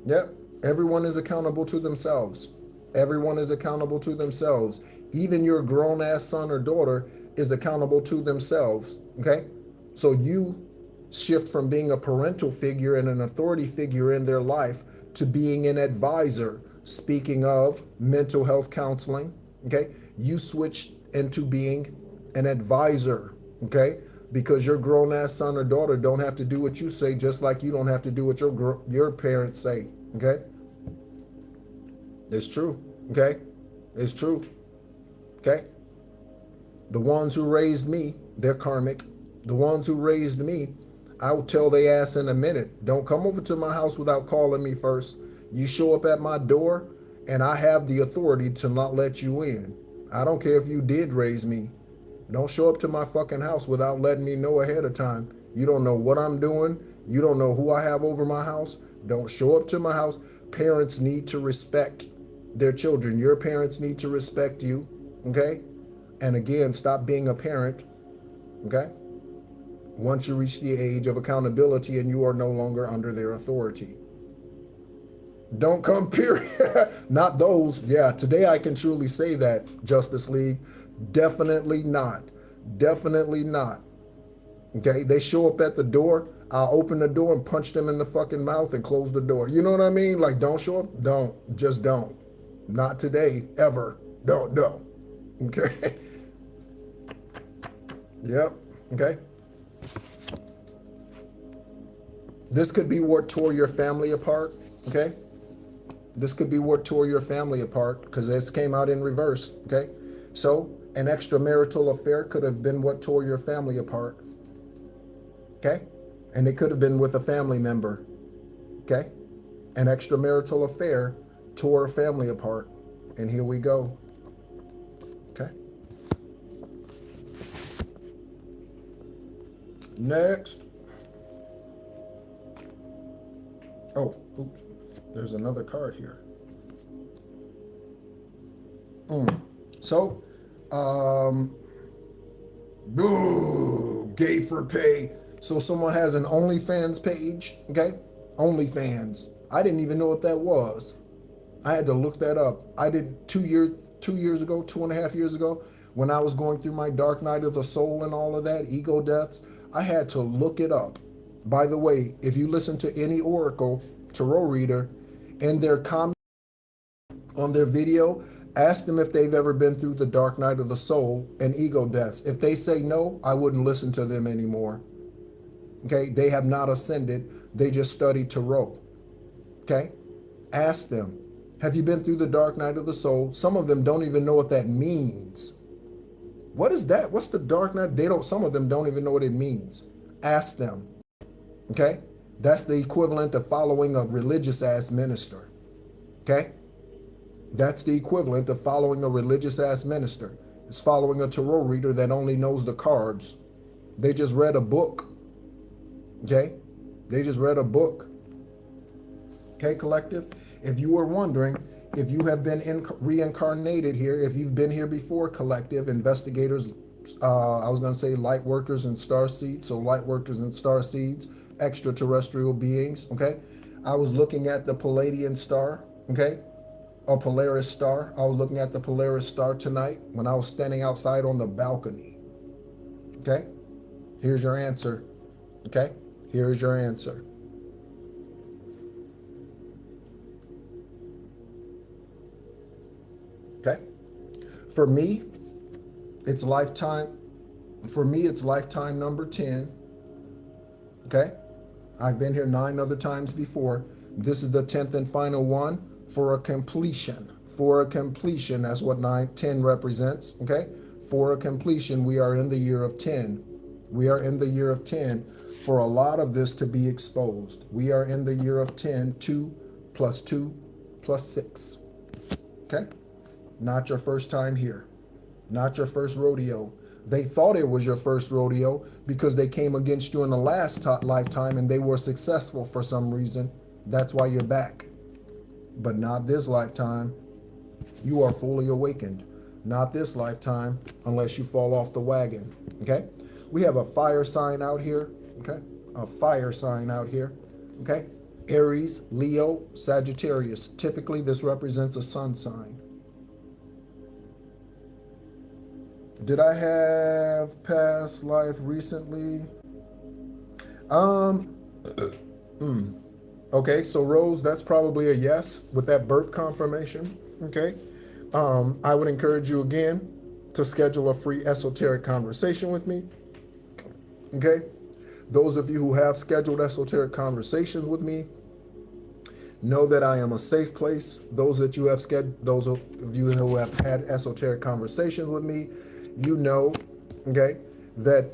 Yep. Everyone is accountable to themselves. Everyone is accountable to themselves. Even your grown-ass son or daughter is accountable to themselves, okay? So you shift from being a parental figure and an authority figure in their life to being an advisor. Speaking of mental health counseling, okay? You switch into being an advisor, okay? Because your grown-ass son or daughter don't have to do what you say, just like you don't have to do what your parents say, okay? It's true, okay? It's true, okay? The ones who raised me, they're karmic. The ones who raised me, I will tell they ass in a minute. Don't come over to my house without calling me first. You show up at my door, and I have the authority to not let you in. I don't care if you did raise me. Don't show up to my fucking house without letting me know ahead of time. You don't know what I'm doing. You don't know who I have over my house. Don't show up to my house. Parents need to respect their children. Your parents need to respect you, okay? And again, stop being a parent, okay? Once you reach the age of accountability and you are no longer under their authority. Don't come, period. Not those. Yeah, today I can truly say that, Justice League. Definitely not. Definitely not. Okay, they show up at the door. I'll open the door and punch them in the fucking mouth and close the door. You know what I mean? Like, don't show up. Don't. Just don't. Not today. Ever. Don't. Okay. Yep. Okay. This could be what tore your family apart. Okay. This could be what tore your family apart because this came out in reverse. Okay. So an extramarital affair could have been what tore your family apart. Okay. And it could have been with a family member. Okay. An extramarital affair tore a family apart. And here we go. Okay. Next. Oh, oops. There's another card here. So, gay for pay. So someone has an OnlyFans page, okay? OnlyFans. I didn't even know what that was. I had to look that up. I did 2 years ago, 2.5 years ago, when I was going through my dark night of the soul and all of that, ego deaths, I had to look it up. By the way, if you listen to any oracle, tarot reader, and their comment on their video, ask them if they've ever been through the dark night of the soul and ego deaths. If they say no, I wouldn't listen to them anymore. Okay, they have not ascended. They just studied tarot. Okay, ask them, have you been through the dark night of the soul? Some of them don't even know what that means. What is that? What's the dark night? Some of them don't even know what it means. Ask them. Okay, that's the equivalent of following a religious ass minister. Okay, that's the equivalent of following a religious ass minister. It's following a tarot reader that only knows the cards. They just read a book. Okay, they just read a book. Okay, collective, if you were wondering if you have been reincarnated here, if you've been here before, collective investigators, I was going to say light workers and star seeds, so light workers and star seeds, extraterrestrial beings, okay? I was looking at the Palladian star, okay? A Polaris star. I was looking at the Polaris star tonight when I was standing outside on the balcony, okay? Here's your answer, okay? Here's your answer. Okay? For me, it's lifetime. For me, it's lifetime number 10. Okay? I've been here 9 other times before. This is the 10th and final one for a completion. For a completion, that's what 10 represents. Okay? For a completion, we are in the year of 10. We are in the year of 10 for a lot of this to be exposed. We are in the year of 10, 2 plus 2 plus 6. Okay? Not your first time here. Not your first rodeo. They thought it was your first rodeo because they came against you in the last lifetime and they were successful for some reason. That's why you're back. But not this lifetime. You are fully awakened. Not this lifetime unless you fall off the wagon. Okay? We have a fire sign out here. Okay? A fire sign out here. Okay? Aries, Leo, Sagittarius. Typically, this represents a sun sign. Did I have past life recently? Okay, so Rose, that's probably a yes with that burp confirmation. Okay. I would encourage you again to schedule a free esoteric conversation with me. Okay. Those of you who have scheduled esoteric conversations with me know that I am a safe place. Those of you who have had esoteric conversations with me, you know, okay, that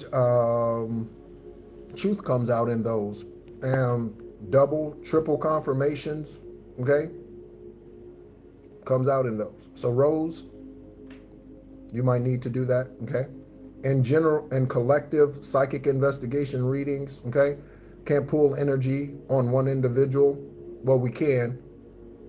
truth comes out in those. Double, triple confirmations, okay, comes out in those. So Rose, you might need to do that, okay? In general and collective psychic investigation readings, okay, can't pull energy on one individual. Well, we can,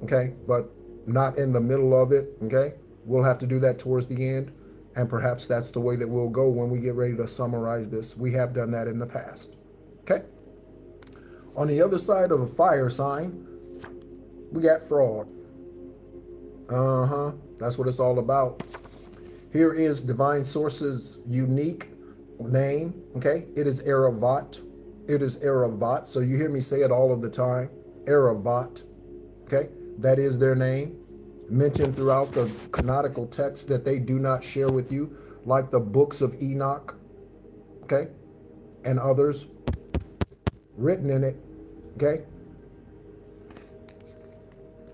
okay, but not in the middle of it, okay? We'll have to do that towards the end. And perhaps that's the way that we'll go when we get ready to summarize this. We have done that in the past. Okay? On the other side of a fire sign, we got fraud. That's what it's all about. Here is Divine Source's unique name, okay? It is Eravat. It is Eravat. So you hear me say it all of the time. Eravat, okay? That is their name, mentioned throughout the canonical text that they do not share with you, like the books of Enoch, okay? And others written in it, okay?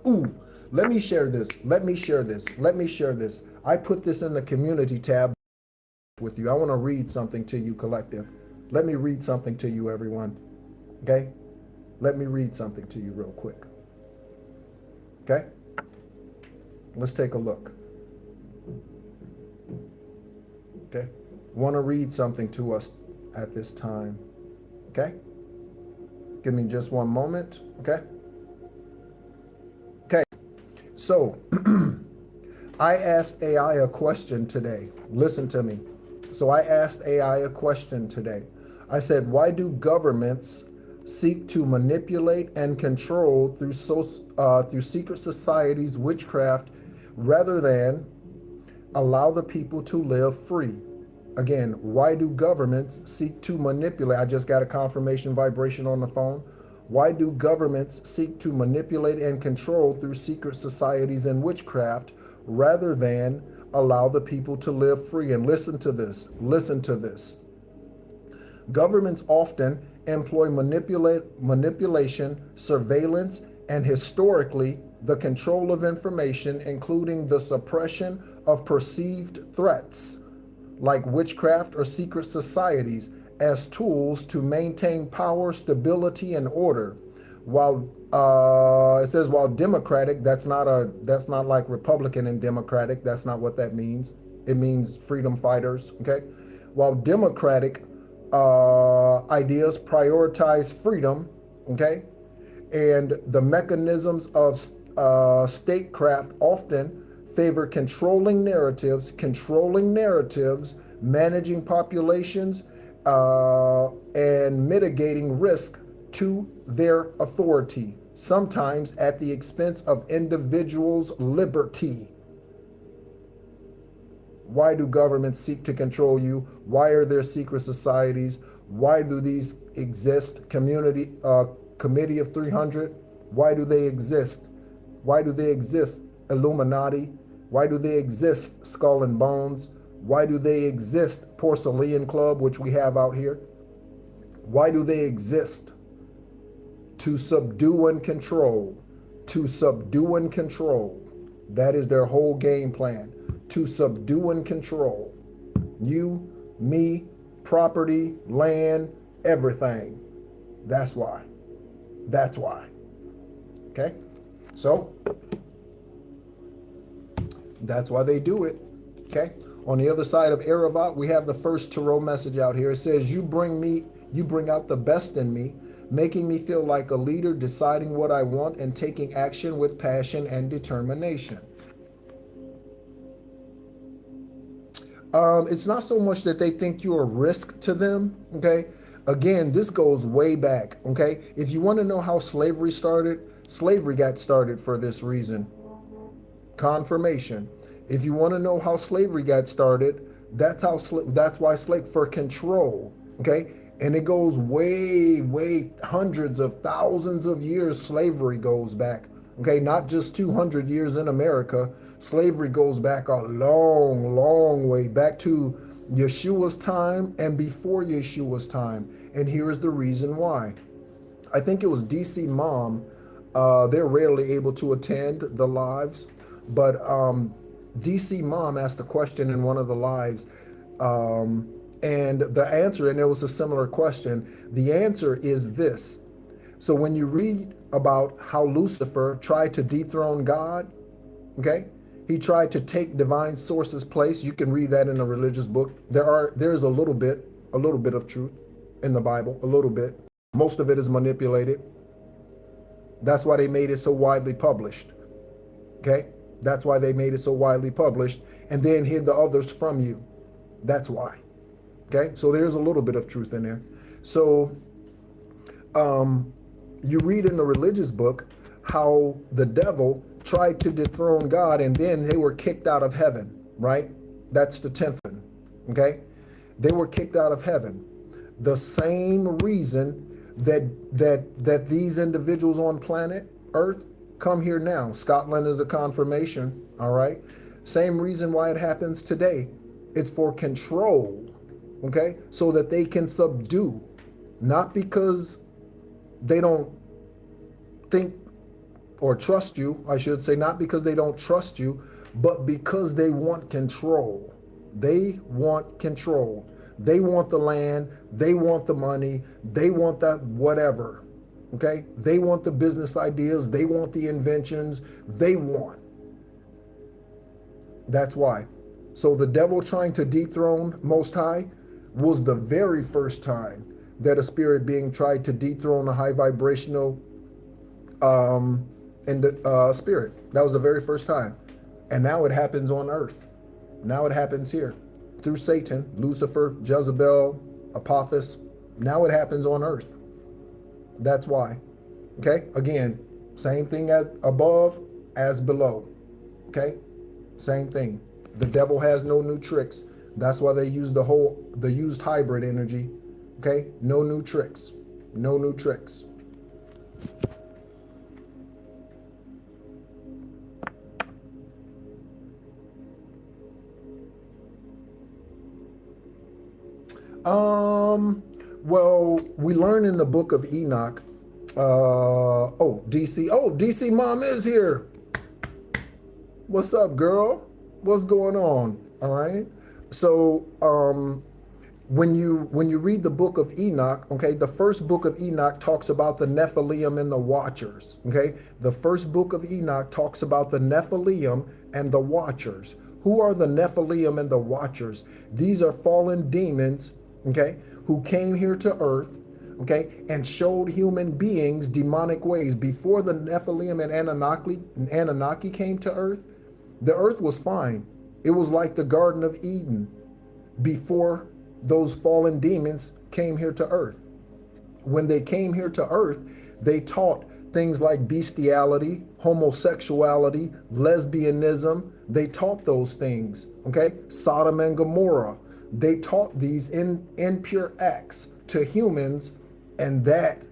Ooh, let me share this. Let me share this. Let me share this. I put this in the community tab with you. I want to read something to you, collective. Let me read something to you, everyone. Okay? Let me read something to you real quick. Okay? Let's take a look. Okay? Want to read something to us at this time. Okay? Give me just one moment. Okay? Okay. So, I asked AI a question today. Listen to me. So I asked AI a question today. I said, why do governments seek to manipulate and control through secret societies, witchcraft, rather than allow the people to live free? Again, why do governments seek to manipulate? I just got a confirmation vibration on the phone. Why do governments seek to manipulate and control through secret societies and witchcraft rather than allow the people to live free? And listen to this. Listen to this. Governments often employ manipulation, surveillance, and historically the control of information, including the suppression of perceived threats like witchcraft or secret societies, as tools to maintain power, stability, and order. While it says while democratic, that's not like Republican and Democratic. That's not what that means. It means freedom fighters. Okay. While democratic ideas prioritize freedom, okay, and the mechanisms of statecraft often favor controlling narratives, managing populations, and mitigating risk to their authority, sometimes at the expense of individuals' liberty. Why do governments seek to control you? Why are there secret societies? Why do these exist? Committee of 300. Why do they exist? Why do they exist? Illuminati. Why do they exist? Skull and Bones. Why do they exist? Porcelain Club, which we have out here. Why do they exist? To subdue and control. To subdue and control. That is their whole game plan. To subdue and control. You, me, property, land, everything. That's why. That's why. Okay? So, that's why they do it. Okay? On the other side of Eravat, we have the first tarot message out here. It says, you bring out the best in me, making me feel like a leader, deciding what I want and taking action with passion and determination. It's not so much that they think you're a risk to them, okay? Again, this goes way back, okay? If you want to know how slavery started, slavery got started for this reason. Confirmation. If you want to know how slavery got started, that's why slave for control, okay? And it goes way hundreds of thousands of years. Slavery goes back, okay? Not just 200 years in America. Slavery goes back a long way, back to Yeshua's time and before Yeshua's time. And here is the reason why. I think it was DC Mom. They're rarely able to attend the lives, but DC Mom asked a question in one of the lives, and the answer, and it was a similar question. The answer is this. So when you read about how Lucifer tried to dethrone God, okay, he tried to take divine source's place. You can read that in a religious book. There's a little bit of truth in the Bible, a little bit. Most of it is manipulated. That's why they made it so widely published. Okay? That's why they made it so widely published and then hid the others from you. That's why. Okay? So there's a little bit of truth in there. So you read in the religious book how the devil tried to dethrone God and then they were kicked out of heaven, right? That's the 10th one, okay? They were kicked out of heaven. The same reason that these individuals on planet Earth come here now. Scotland is a confirmation, all right? Same reason why it happens today. It's for control, okay? So that they can subdue, not because they don't think or trust you, I should say, not because they don't trust you, but because they want control. They want control. They want the land. They want the money. They want that whatever, okay? They want the business ideas. They want the inventions. They want. That's why. So the devil trying to dethrone Most High was the very first time that a spirit being tried to dethrone a high vibrational spirit. That was the very first time. And now it happens on earth. Now it happens here through Satan, Lucifer, Jezebel, Apophis. Now it happens on earth. That's why. Okay? Again, same thing as above as below. Okay? Same thing. The devil has no new tricks. That's why they use the used hybrid energy. Okay? No new tricks. No new tricks. Well, we learn in the book of Enoch, DC mom is here. What's up, girl? What's going on? All right. So, when you read the book of Enoch, okay, the first book of Enoch talks about the Nephilim and the Watchers, okay? The first book of Enoch talks about the Nephilim and the Watchers. Who are the Nephilim and the Watchers? These are fallen demons, okay, who came here to earth, okay, and showed human beings demonic ways. Before the Nephilim and Anunnaki came to earth, the earth was fine. It was like the Garden of Eden before those fallen demons came here to earth. When they came here to earth, they taught things like bestiality, homosexuality, lesbianism. They taught those things, okay? Sodom and Gomorrah. They taught these impure acts to humans, and that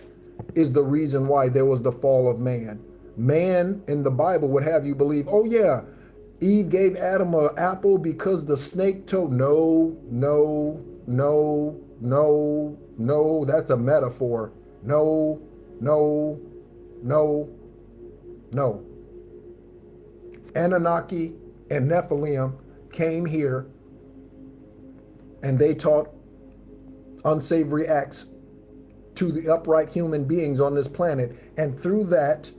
is the reason why there was the fall of man. Man in the Bible would have you believe, oh yeah, Eve gave Adam an apple because the snake told. No, no, no, no, no, that's a metaphor. No, no, no, no. Anunnaki and Nephilim came here and they taught unsavory acts to the upright human beings on this planet. And through that,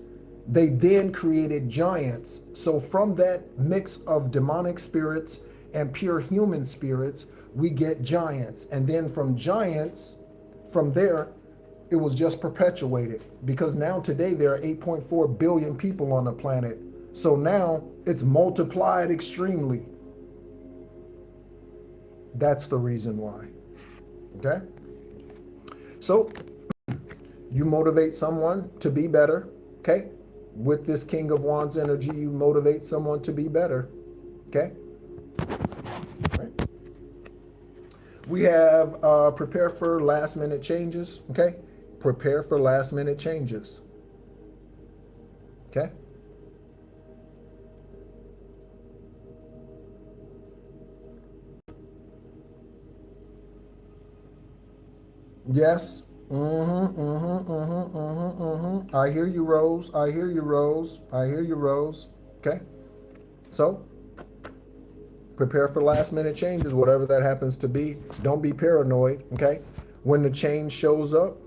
they then created giants. So from that mix of demonic spirits and pure human spirits, we get giants. And then from giants, from there, it was just perpetuated. Because now today there are 8.4 billion people on the planet. So now it's multiplied extremely. That's the reason why. Okay? So you motivate someone to be better. Okay? With this King of Wands energy, you motivate someone to be better. Okay? Right. We have prepare for last minute changes. Okay? Prepare for last minute changes. Okay? Yes. I hear you, Rose. I hear you, Rose. I hear you, Rose. Okay. So, prepare for last minute changes, whatever that happens to be. Don't be paranoid. Okay. When the change shows up,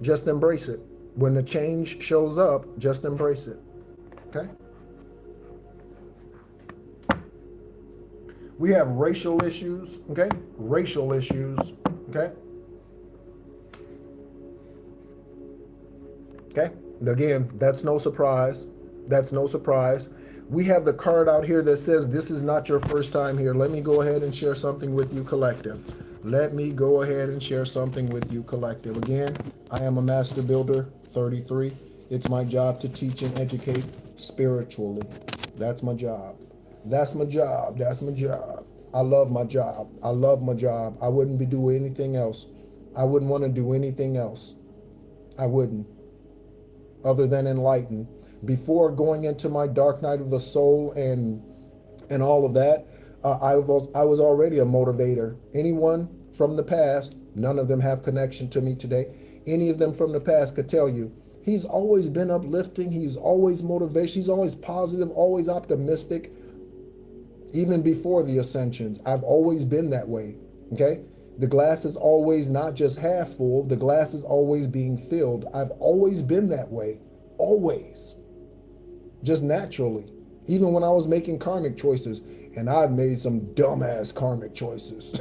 just embrace it. When the change shows up, just embrace it. Okay. We have racial issues. Okay. Racial issues. Okay. Okay, again, that's no surprise. That's no surprise. We have the card out here that says this is not your first time here. Let me go ahead and share something with you, collective. Let me go ahead and share something with you, collective. Again, I am a master builder, 33. It's my job to teach and educate spiritually. That's my job. That's my job. That's my job. I love my job. I love my job. I wouldn't be doing anything else. I wouldn't want to do anything else. I wouldn't, other than enlighten. Before going into my dark night of the soul and all of that, I was already a motivator. Anyone from the past, none of them have connection to me today. Any of them from the past could tell you, he's always been uplifting. He's always motivation. He's always positive, always optimistic. Even before the ascensions, I've always been that way. Okay? The glass is always not just half full. The glass is always being filled. I've always been that way. Always. Just naturally. Even when I was making karmic choices. And I've made some dumbass karmic choices.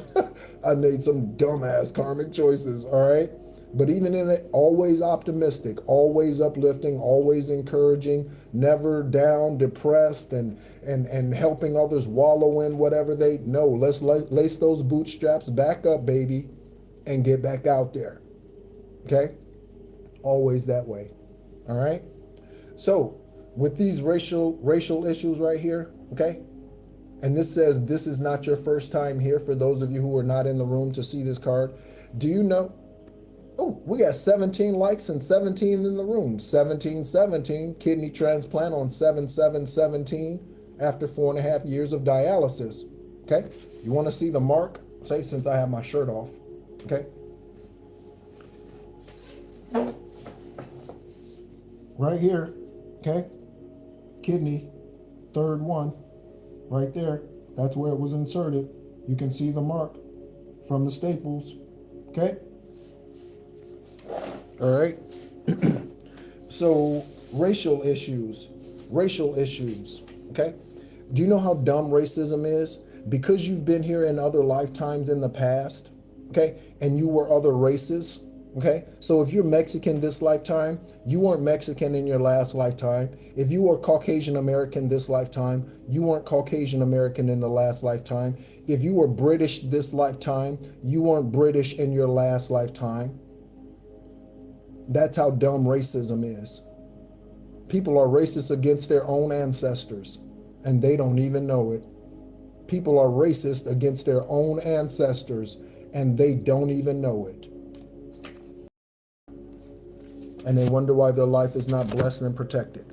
I made some dumbass karmic choices, all right? But even in it, always optimistic, always uplifting, always encouraging, never down, depressed, and helping others wallow in whatever they know. Let's lace those bootstraps back up, baby, and get back out there. Okay? Always that way. All right? So, with these racial issues right here, okay? And this says this is not your first time here for those of you who are not in the room to see this card. Do you know? Oh, we got 17 likes and 17 in the room. 1717, kidney transplant on 7717 after 4.5 years of dialysis. Okay? You want to see the mark? Say, since I have my shirt off. Okay? Right here. Okay? Kidney, third one. Right there. That's where it was inserted. You can see the mark from the staples. Okay? All right. So racial issues, okay? Do you know how dumb racism is? Because you've been here in other lifetimes in the past, okay? And you were other races, okay? So if you're Mexican this lifetime, you weren't Mexican in your last lifetime. If you were Caucasian American this lifetime, you weren't Caucasian American in the last lifetime. If you were British this lifetime, you weren't British in your last lifetime. That's how dumb racism is. People are racist against their own ancestors, and they don't even know it. People are racist against their own ancestors, and they don't even know it. And they wonder why their life is not blessed and protected.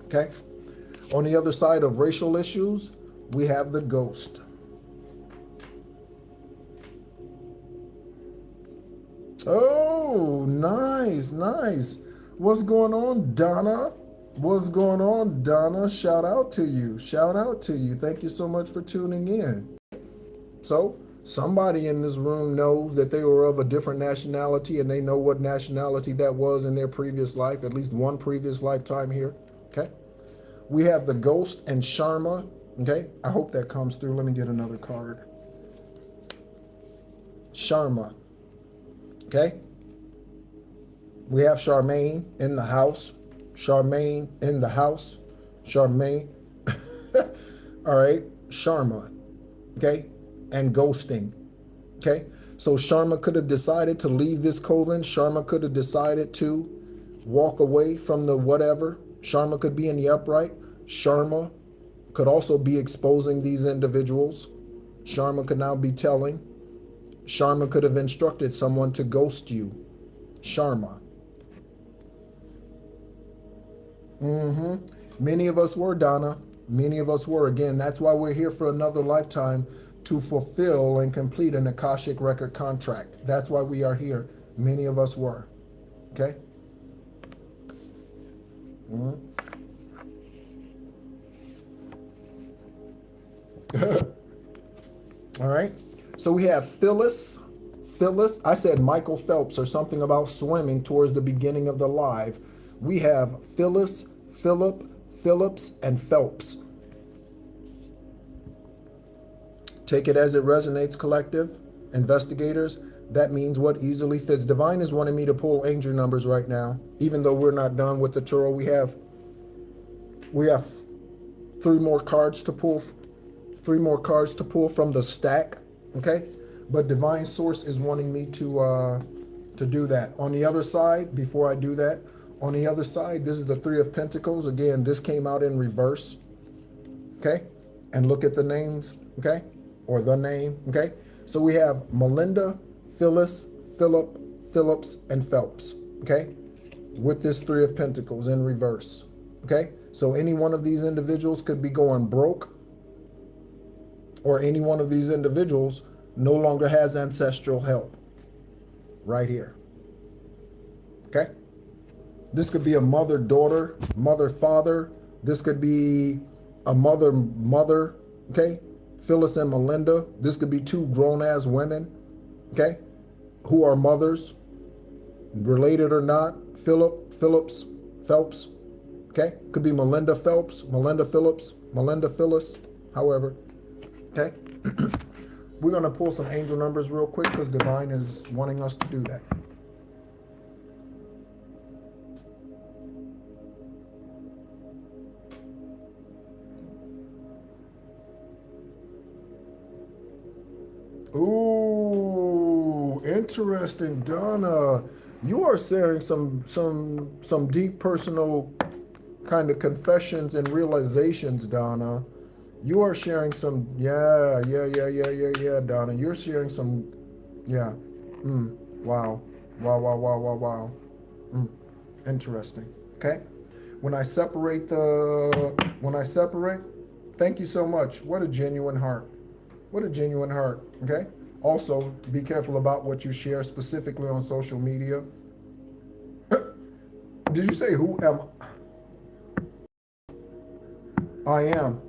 Okay? On the other side of racial issues, we have the ghost. Oh, nice, nice. What's going on, Donna? What's going on, Donna? Shout out to you. Shout out to you. Thank you so much for tuning in. So, somebody in this room knows that they were of a different nationality and they know what nationality that was in their previous life, at least one previous lifetime here. Okay? We have the ghost and Sharma. Okay? I hope that comes through. Let me get another card. Sharma. Okay? We have Charmaine in the house. Charmaine in the house. Charmaine. All right. Sharma. Okay? And ghosting. Okay? So Sharma could have decided to leave this coven. Sharma could have decided to walk away from the whatever. Sharma could be in the upright. Sharma could also be exposing these individuals. Sharma could now be telling. Sharma could have instructed someone to ghost you. Sharma. Many of us were, Donna. Many of us were. Again, that's why we're here for another lifetime, to fulfill and complete an Akashic record contract. That's why we are here. Many of us were. Okay? All right. So we have Phyllis. I said Michael Phelps or something about swimming towards the beginning of the live. We have Phyllis, Philip, Phillips, and Phelps. Take it as it resonates, collective. Investigators, that means what easily fits. Divine is wanting me to pull angel numbers right now, even though we're not done with the tarot. We have 3 more cards to pull. 3 more cards to pull from the stack. Okay? But Divine Source is wanting me to do that. On the other side, before I do that, on the other side, this is the 3 of Pentacles. Again, this came out in reverse. Okay? And look at the names. Okay? or the name, okay? So we have Melinda, Phyllis, Philip, Phillips, and Phelps, okay? With this Three of Pentacles in reverse, okay? So any one of these individuals could be going broke, or any one of these individuals no longer has ancestral help right here, okay? This could be a mother-daughter, mother-father. This could be a mother-mother, okay? Phyllis and Melinda. This could be two grown-ass women, okay, who are mothers, related or not. Phillips, Phelps, okay? Could be Melinda Phelps, Melinda Phillips, Melinda Phyllis, however, okay? We're going to pull some angel numbers real quick because Divine is wanting us to do that. Ooh, interesting, Donna. You are sharing some deep personal kind of confessions and realizations, Donna. You are sharing some, yeah, Donna. You're sharing some, yeah. Wow. Wow. Interesting. Okay. When I separate, thank you so much. What a genuine heart. What a genuine heart, okay? Also, be careful about what you share specifically on social media. Did you say who am I am?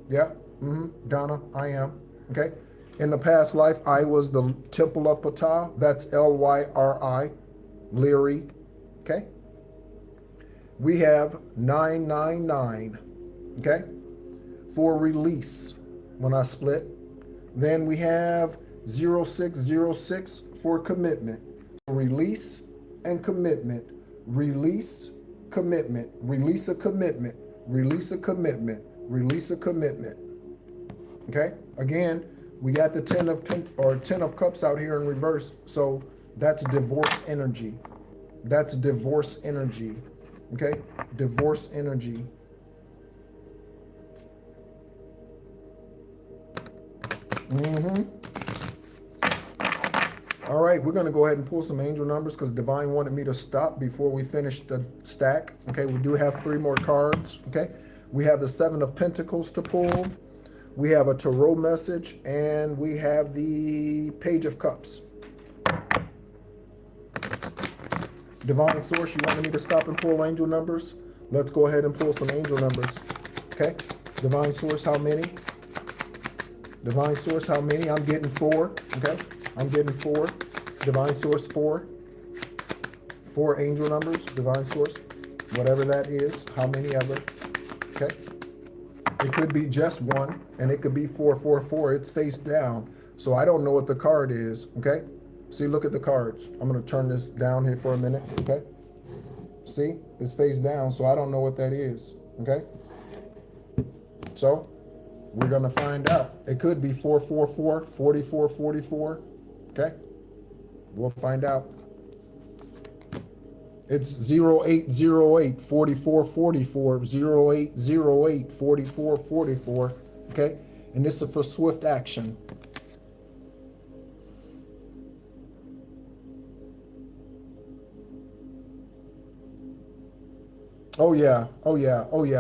Yeah. Donna, I am. Okay. In the past life, I was the Temple of Ptah. That's Lyri. Leary. Okay. We have 999. Okay. For release when I split. Then we have 0606 for commitment. Release and commitment. Release, commitment. Release a commitment. Release a commitment. Release a commitment. Okay? Again, we got the 10 of Cups out here in reverse. So that's divorce energy. That's divorce energy. Okay? Divorce energy. All right, we're going to go ahead and pull some angel numbers because Divine wanted me to stop before we finish the stack. Okay, we do have 3 more cards. Okay, we have the 7 of Pentacles to pull. We have a Tarot message, and we have the Page of Cups. Divine Source, you wanted me to stop and pull angel numbers? Let's go ahead and pull some angel numbers. Okay, Divine Source, how many? Divine Source, how many? I'm getting 4. Okay, I'm getting 4. Divine Source, 4. 4 angel numbers. Divine Source, whatever that is, how many ever. Okay, it could be just 1, and it could be 444. It's face down, so I don't know what the card is. Okay, see, look at the cards. I'm going to turn this down here for a minute. Okay, see, it's face down, so I don't know what that is. Okay, so we're going to find out. It could be 444, 4444. Okay? We'll find out. It's 0808, 4444, 0808, 4444. Okay? And this is for swift action. Oh yeah.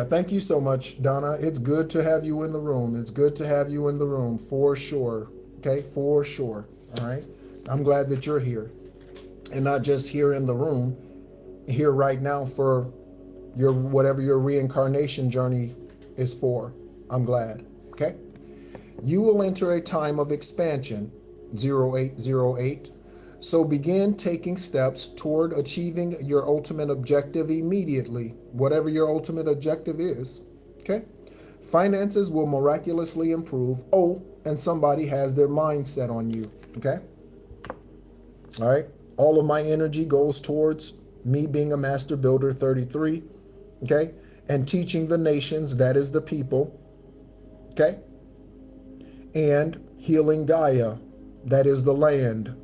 Thank you so much, Donna. It's good to have you in the room. It's good to have you in the room, for sure. Okay, for sure. All right. I'm glad that you're here. And not just here in the room, here right now for your whatever your reincarnation journey is for. I'm glad. Okay? You will enter a time of expansion, 0808. So begin taking steps toward achieving your ultimate objective immediately, whatever your ultimate objective is. Okay? Finances will miraculously improve. Oh, and somebody has their mind set on you. Okay? All right? All of my energy goes towards me being a master builder 33. Okay? And teaching the nations, that is the people. Okay? And healing Gaia, that is the land.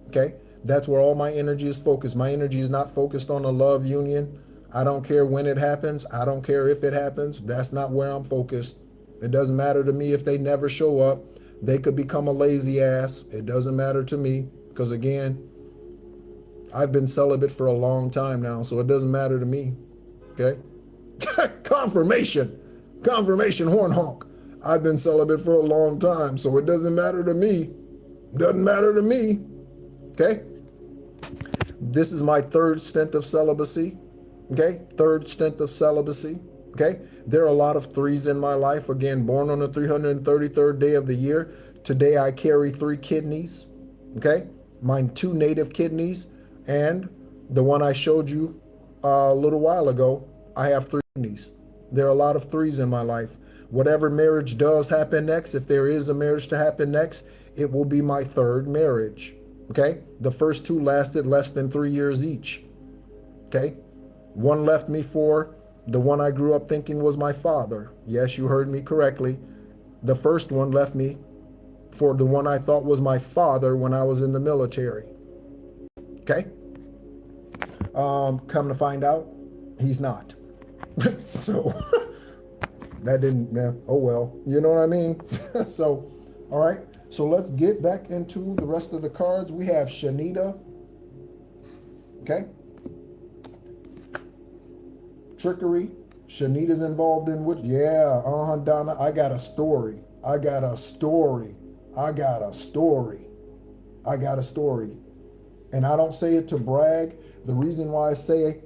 Okay, that's where all my energy is focused. My energy is not focused on a love union. I don't care when it happens. I don't care if it happens. That's not where I'm focused. It doesn't matter to me if they never show up. They could become a lazy ass. It doesn't matter to me because, again, I've been celibate for a long time now, so it doesn't matter to me. Okay? Confirmation. Confirmation, horn honk. I've been celibate for a long time, so it doesn't matter to me. Doesn't matter to me. Okay? This is my third stint of celibacy. Okay? Third stint of celibacy. Okay? There are a lot of threes in my life. Again, born on the 333rd day of the year. Today I carry 3 kidneys. Okay? Mine 2 native kidneys. And the one I showed you a little while ago, I have 3 kidneys. There are a lot of threes in my life. Whatever marriage does happen next, if there is a marriage to happen next, it will be my 3rd marriage. Okay? The first 2 lasted less than 3 years each. Okay? One left me for the one I grew up thinking was my father. Yes, you heard me correctly. The first one left me for the one I thought was my father when I was in the military. Okay? Come to find out, he's not. So, that didn't, oh well. You know what I mean? So, all right. So let's get back into the rest of the cards. We have Shanita. Okay? Trickery. Shanita's involved in which? Yeah, Donna. I got a story. I got a story. I got a story. I got a story. And I don't say it to brag. The reason why I say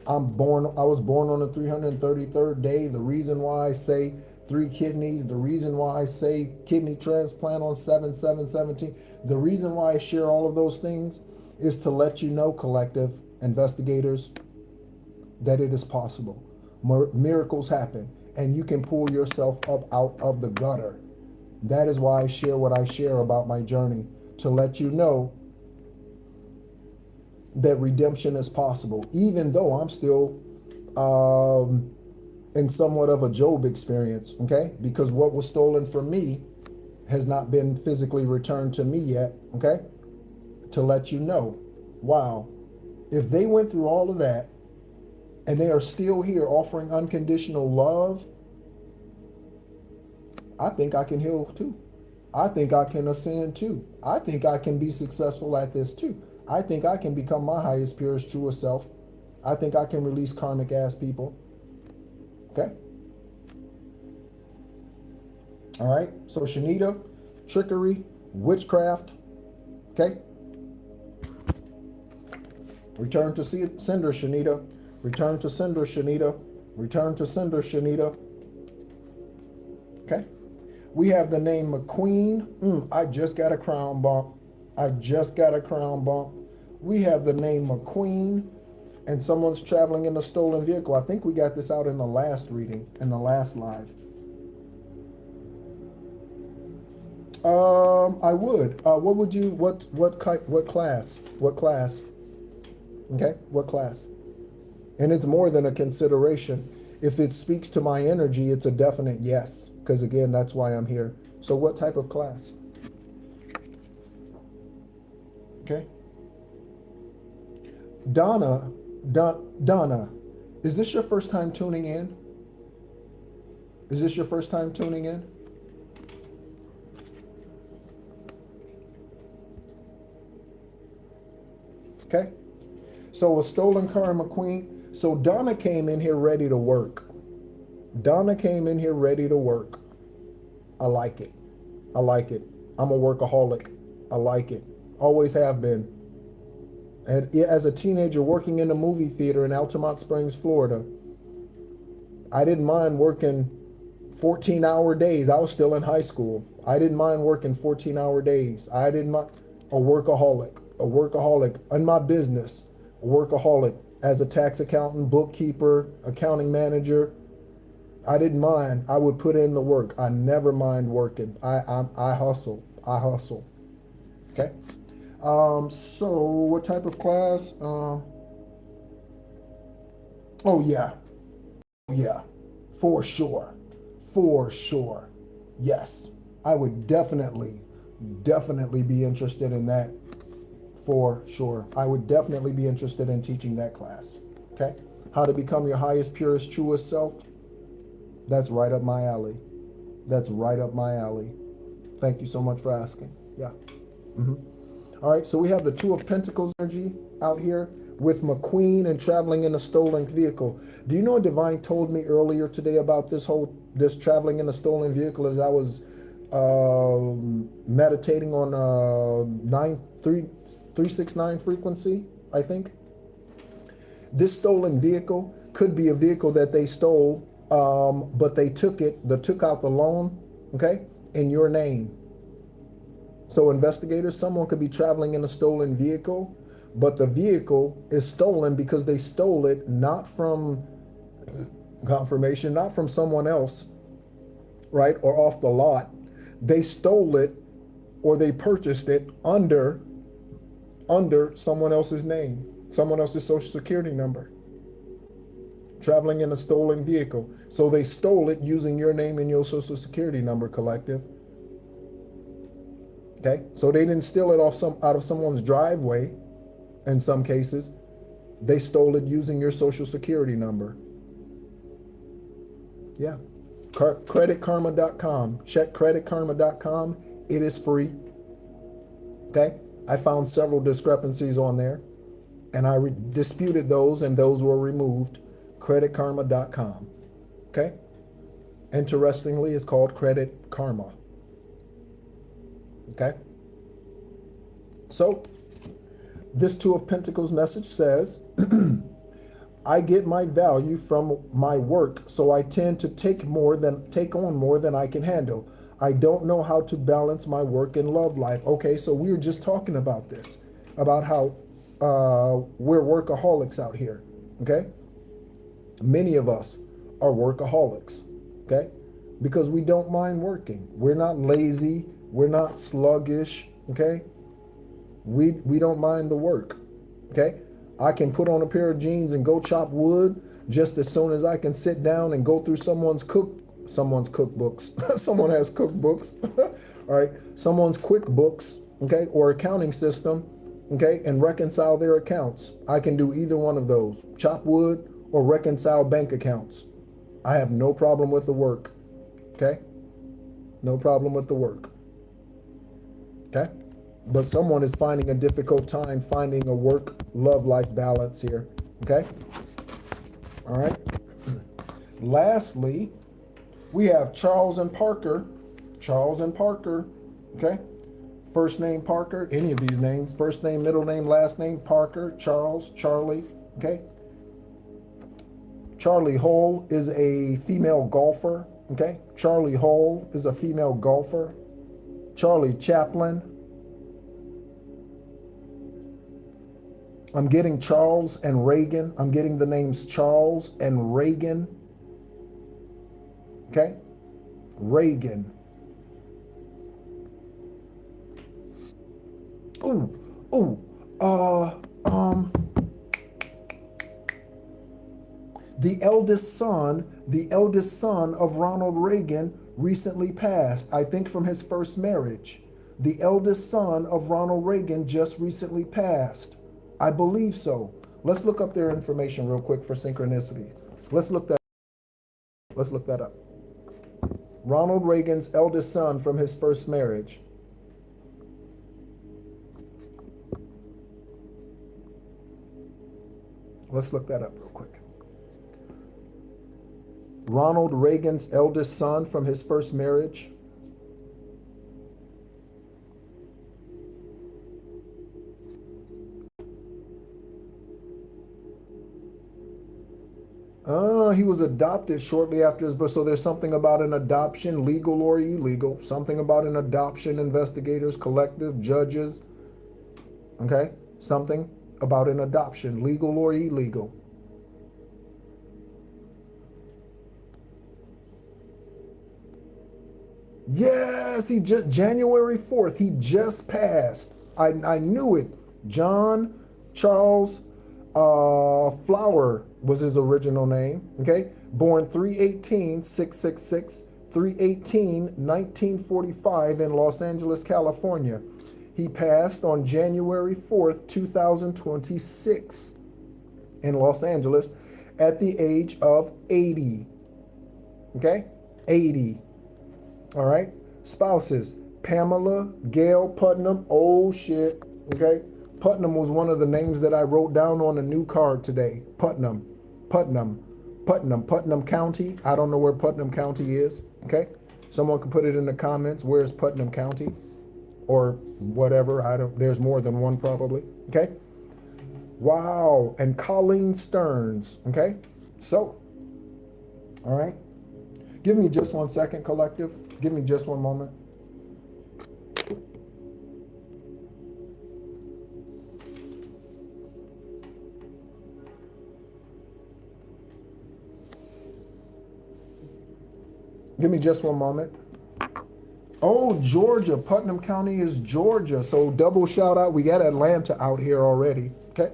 I was born on the 333rd day. The reason why I say 3 kidneys. The reason why I say kidney transplant on 7/7/17. The reason why I share all of those things is to let you know, collective investigators, that it is possible. Miracles happen, and you can pull yourself up out of the gutter. That is why I share what I share about my journey, to let you know that redemption is possible, even though I'm still in somewhat of a Job experience, okay? Because what was stolen from me has not been physically returned to me yet, okay? To let you know, wow, if they went through all of that and they are still here offering unconditional love, I think I can heal too. I think I can ascend too. I think I can be successful at this too. I think I can become my highest, purest, truest self. I think I can release karmic ass people. Okay? All right. So Shanita, trickery, witchcraft. Okay? Return to sender, Shanita. Return to sender, Shanita. Return to sender, Shanita. Okay? We have the name McQueen. I just got a crown bump. I just got a crown bump. We have the name McQueen, and someone's traveling in a stolen vehicle. I think we got this out in the last reading, in the last live. I would. What would you? What class? What class? Okay, what class? And it's more than a consideration. If it speaks to my energy, it's a definite yes. Because again, that's why I'm here. So what type of class? Okay. Donna, is this your first time tuning in? Is this your first time tuning in? Okay. So a stolen karma queen. So Donna came in here ready to work. Donna came in here ready to work. I like it. I like it. I'm a workaholic. I like it. Always have been. And as a teenager working in a movie theater in Altamont Springs, Florida, I didn't mind working 14-hour days. I was still in high school. I didn't mind working 14-hour days. I didn't mind. A workaholic in my business, a workaholic as a tax accountant, bookkeeper, accounting manager. I didn't mind. I would put in the work. I never mind working. I hustle. I hustle. Okay. So what type of class? Oh yeah. Yeah. For sure. For sure. Yes. I would definitely be interested in that. For sure. I would definitely be interested in teaching that class. Okay. How to become your highest, purest, truest self. That's right up my alley. That's right up my alley. Thank you so much for asking. Yeah. All right, so we have the Two of Pentacles energy out here with McQueen and traveling in a stolen vehicle. Do you know Divine told me earlier today about this traveling in a stolen vehicle as I was meditating on 369 frequency, I think. This stolen vehicle could be a vehicle that they stole, but they took out the loan, okay, in your name. So investigators, someone could be traveling in a stolen vehicle, but the vehicle is stolen because they stole it not from confirmation, not from someone else, right, or off the lot. They stole it or they purchased it under someone else's name, someone else's social security number. Traveling in a stolen vehicle. So they stole it using your name and your social security number, collective. Okay, so they didn't steal it out of someone's driveway. In some cases, they stole it using your social security number. Yeah, creditkarma.com. Check creditkarma.com. It is free. Okay, I found several discrepancies on there, and I disputed those, and those were removed. Creditkarma.com. Okay, interestingly, it's called Credit Karma. Okay, so this Two of Pentacles message says, I get my value from my work, so I tend to take on more than I can handle. I don't know how to balance my work and love life. Okay, so we were just talking about this, about how we're workaholics out here. Okay, many of us are workaholics. Okay, because we don't mind working. We're not lazy. We're not sluggish, okay? We don't mind the work, okay? I can put on a pair of jeans and go chop wood just as soon as I can sit down and go through someone's cookbooks. Someone has cookbooks, all right? Someone's QuickBooks, okay, or accounting system, okay, and reconcile their accounts. I can do either one of those, chop wood or reconcile bank accounts. I have no problem with the work, okay? No problem with the work. Okay, but someone is finding a difficult time finding a work-love life balance here. Okay, all right. Lastly, we have Charles and Parker. Charles and Parker. Okay, first name Parker. Any of these names: first name, middle name, last name. Parker, Charles, Charlie. Okay. Charlie Hull is a female golfer. Okay, Charlie Hull is a female golfer. Charlie Chaplin. I'm getting Charles and Reagan. I'm getting the names Charles and Reagan. Okay? Reagan. The eldest son of Ronald Reagan recently passed, I think from his first marriage. The eldest son of Ronald Reagan just recently passed. I believe so. Let's look up their information real quick for synchronicity. Let's look that up. Ronald Reagan's eldest son from his first marriage. Let's look that up real quick. Ronald Reagan's eldest son from his first marriage. He was adopted shortly after his birth. So there's something about an adoption, legal or illegal. Something about an adoption, investigators, collective, judges. Okay? Something about an adoption, legal or illegal. Yes, January 4th, he just passed. I knew it. John Charles Flower was his original name, okay? Born 3/18/666, 3/18/1945 in Los Angeles, California. He passed on January 4th, 2026 in Los Angeles at the age of 80, okay? 80. All right. Spouses, Pamela, Gail, Putnam. Oh, shit. Okay. Putnam was one of the names that I wrote down on a new card today. Putnam, Putnam, Putnam, Putnam County. I don't know where Putnam County is. Okay. Someone can put it in the comments. Where is Putnam County? Or whatever. I don't, there's more than one probably. Okay. Wow. And Colleen Stearns. Okay. So, all right. Give me just 1 second, collective. Give me just one moment. Give me just one moment. Oh, Georgia. Putnam County is Georgia. So double shout out. We got Atlanta out here already. Okay.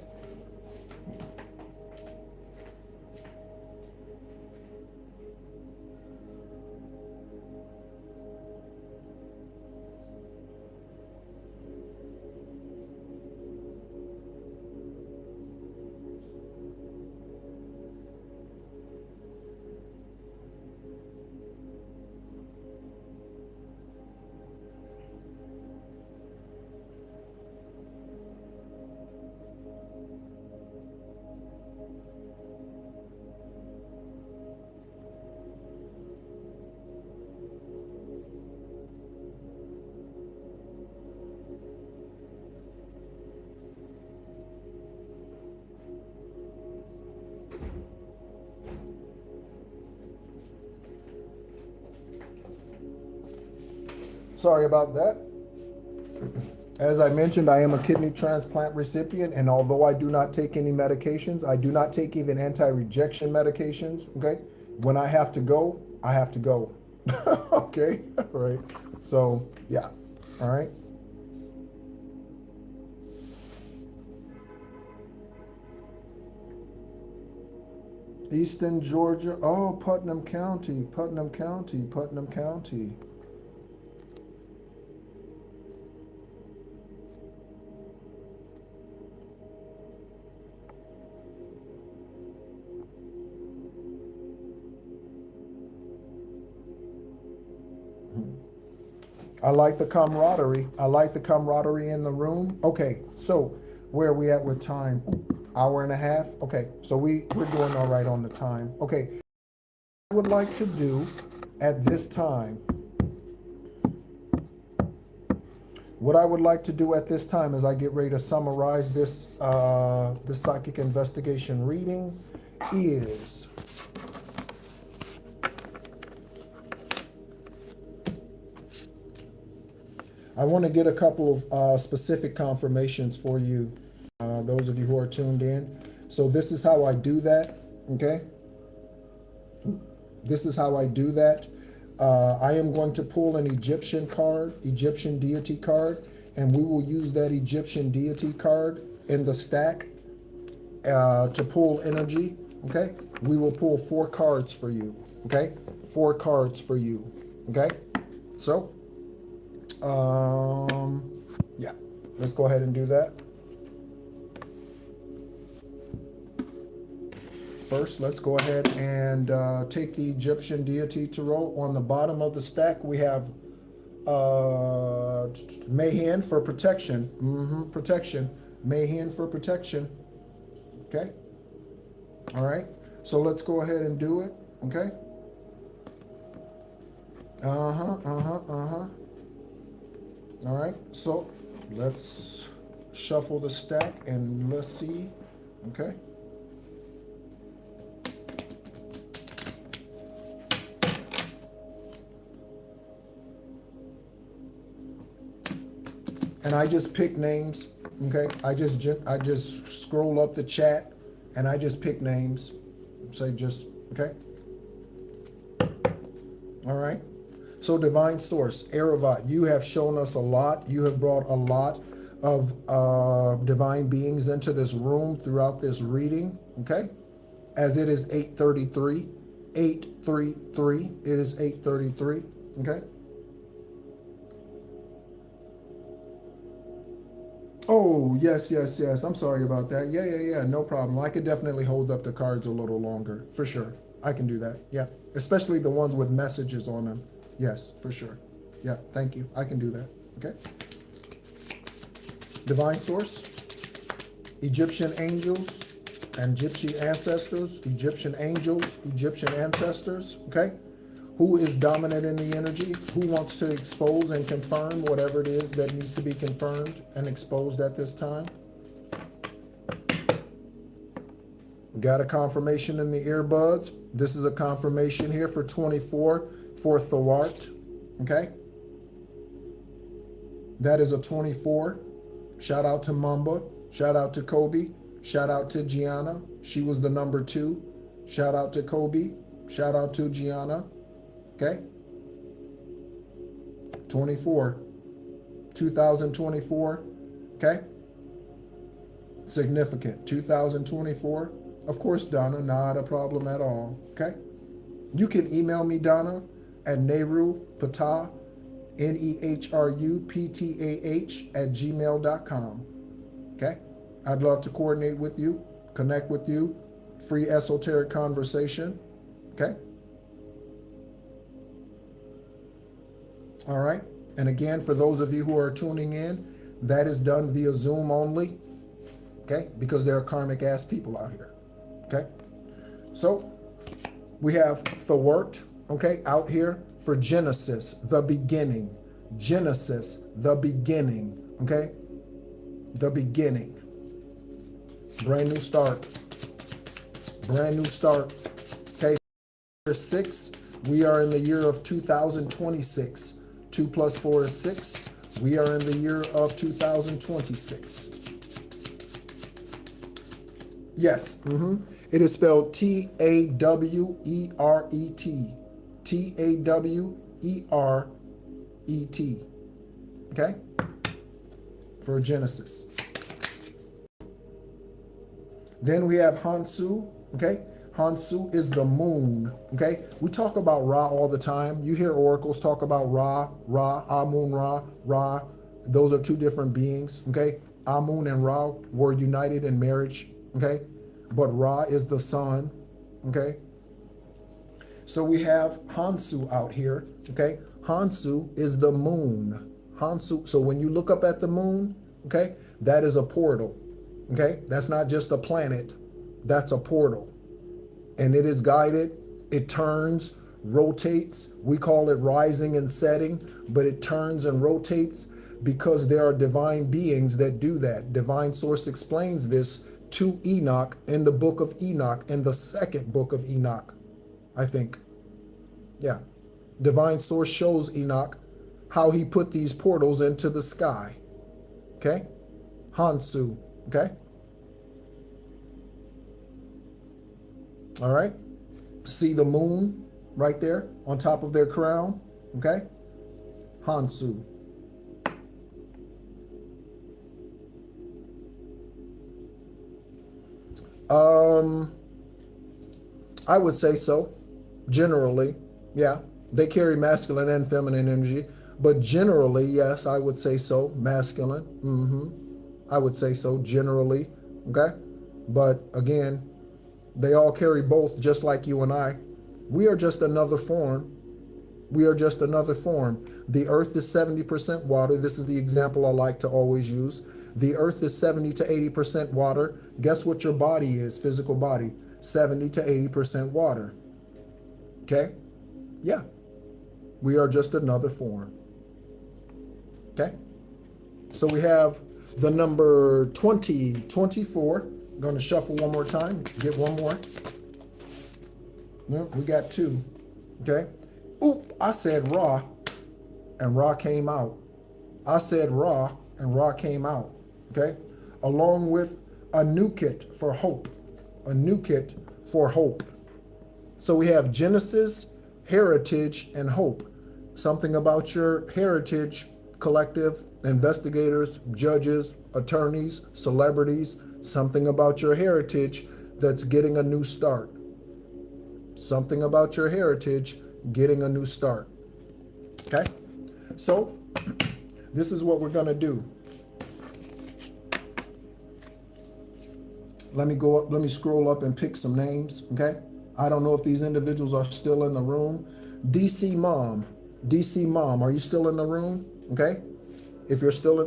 Sorry about that. As I mentioned, I am a kidney transplant recipient, and although I do not take any medications, I do not take even anti-rejection medications, okay? When I have to go, I have to go. Okay, all right. So, yeah, all right. Eastern Georgia, oh, Putnam County, Putnam County, Putnam County. I like the camaraderie. I like the camaraderie in the room. Okay, so where are we at with time? Hour and a half? Okay, so we're doing all right on the time. Okay, what I would like to do at this time, what I would like to do at this time as I get ready to summarize this, the psychic investigation reading is, I want to get a couple of specific confirmations for you, those of you who are tuned in. So this is how I do that, okay? This is how I do that. I am going to pull an Egyptian card, Egyptian deity card, and we will use that Egyptian deity card in the stack to pull energy, okay? We will pull 4 cards for you, okay? 4 cards for you, okay? So, yeah, let's go ahead and do that. First, let's go ahead and take the Egyptian deity tarot. On the bottom of the stack, we have Mayhem for protection. Protection. Mayhem for protection. Okay. All right. So let's go ahead and do it. Okay. All right. So let's shuffle the stack and let's see. Okay. And I just pick names, okay? I just scroll up the chat and I just pick names. Say just, okay? All right. So Divine Source, Aravat, you have shown us a lot. You have brought a lot of divine beings into this room throughout this reading, okay? As it is 8:33, 8:33, it is 8:33, okay? Oh, yes, yes, yes. I'm sorry about that. Yeah. No problem. I could definitely hold up the cards a little longer, for sure. I can do that. Yeah. Especially the ones with messages on them. Yes, for sure. Yeah, thank you. I can do that. Okay. Divine source, Egyptian angels and Egyptian ancestors, Egyptian angels, Egyptian ancestors, okay? Who is dominant in the energy? Who wants to expose and confirm whatever it is that needs to be confirmed and exposed at this time? Got a confirmation in the earbuds. This is a confirmation here for 24 for Thawart, okay? That is a 24. Shout out to Mamba. Shout out to Kobe. Shout out to Gianna. She was the number 2. Shout out to Kobe. Shout out to Gianna. Okay? 24. 2024. Okay? Significant. 2024. Of course, Donna, not a problem at all. Okay? You can email me, Donna, at NEHRU Patah, NEHRUPTAH @gmail.com. Okay? I'd love to coordinate with you, connect with you, free esoteric conversation. Okay? All right. And again, for those of you who are tuning in, that is done via Zoom only. Okay? Because there are karmic ass people out here. Okay? So we have Thawart, okay, out here for Genesis, the beginning. Genesis, the beginning. Okay? The beginning. Brand new start. Brand new start. Okay? 6, we are in the year of 2026. 2 plus 4 is 6. We are in the year of 2026. Yes. It is spelled Taweret. Taweret. Okay? For Genesis. Then we have Hansu. Okay? Hansu is the moon. Okay? We talk about Ra all the time. You hear oracles talk about Ra, Amun Ra, Ra. Those are 2 different beings. Okay? Amun and Ra were united in marriage. Okay? But Ra is the sun. Okay? So we have Hansu out here. Okay? Hansu is the moon. Hansu. So when you look up at the moon, okay, that is a portal. Okay? That's not just a planet. That's a portal. And it is guided. It turns, rotates. We call it rising and setting, but it turns and rotates because there are divine beings that do that. Divine Source explains this to Enoch in the book of Enoch, in the 2nd book of Enoch, I think. Yeah. Divine Source shows Enoch how he put these portals into the sky. Okay? Hansu. Okay? All right? See the moon right there on top of their crown? Okay? Hansu. I would say so. Generally, yeah. They carry masculine and feminine energy, but generally, yes, I would say so. Masculine. I would say so generally. Okay? But again, they all carry both, just like you and I. We are just another form. We are just another form. The earth is 70% water. This is the example I like to always use. The earth is 70 to 80% water. Guess what your body is, physical body? 70 to 80% water. Okay? Yeah. We are just another form. Okay? So we have the number 2024. I'm going to shuffle one more time. Get one more. No, we got 2. Okay? Oop, I said Ra, and Ra came out. I said Ra, and Ra came out. Okay? Along with a new kit for hope. A new kit for hope. So we have Genesis, heritage, and hope. Something about your heritage, collective, investigators, judges, attorneys, celebrities, something about your heritage that's getting a new start. Something about your heritage getting a new start. Okay? So, this is what we're going to do. Let me go up, let me scroll up and pick some names, okay? I don't know if these individuals are still in the room. DC Mom, DC Mom, are you still in the room? Okay. If you're still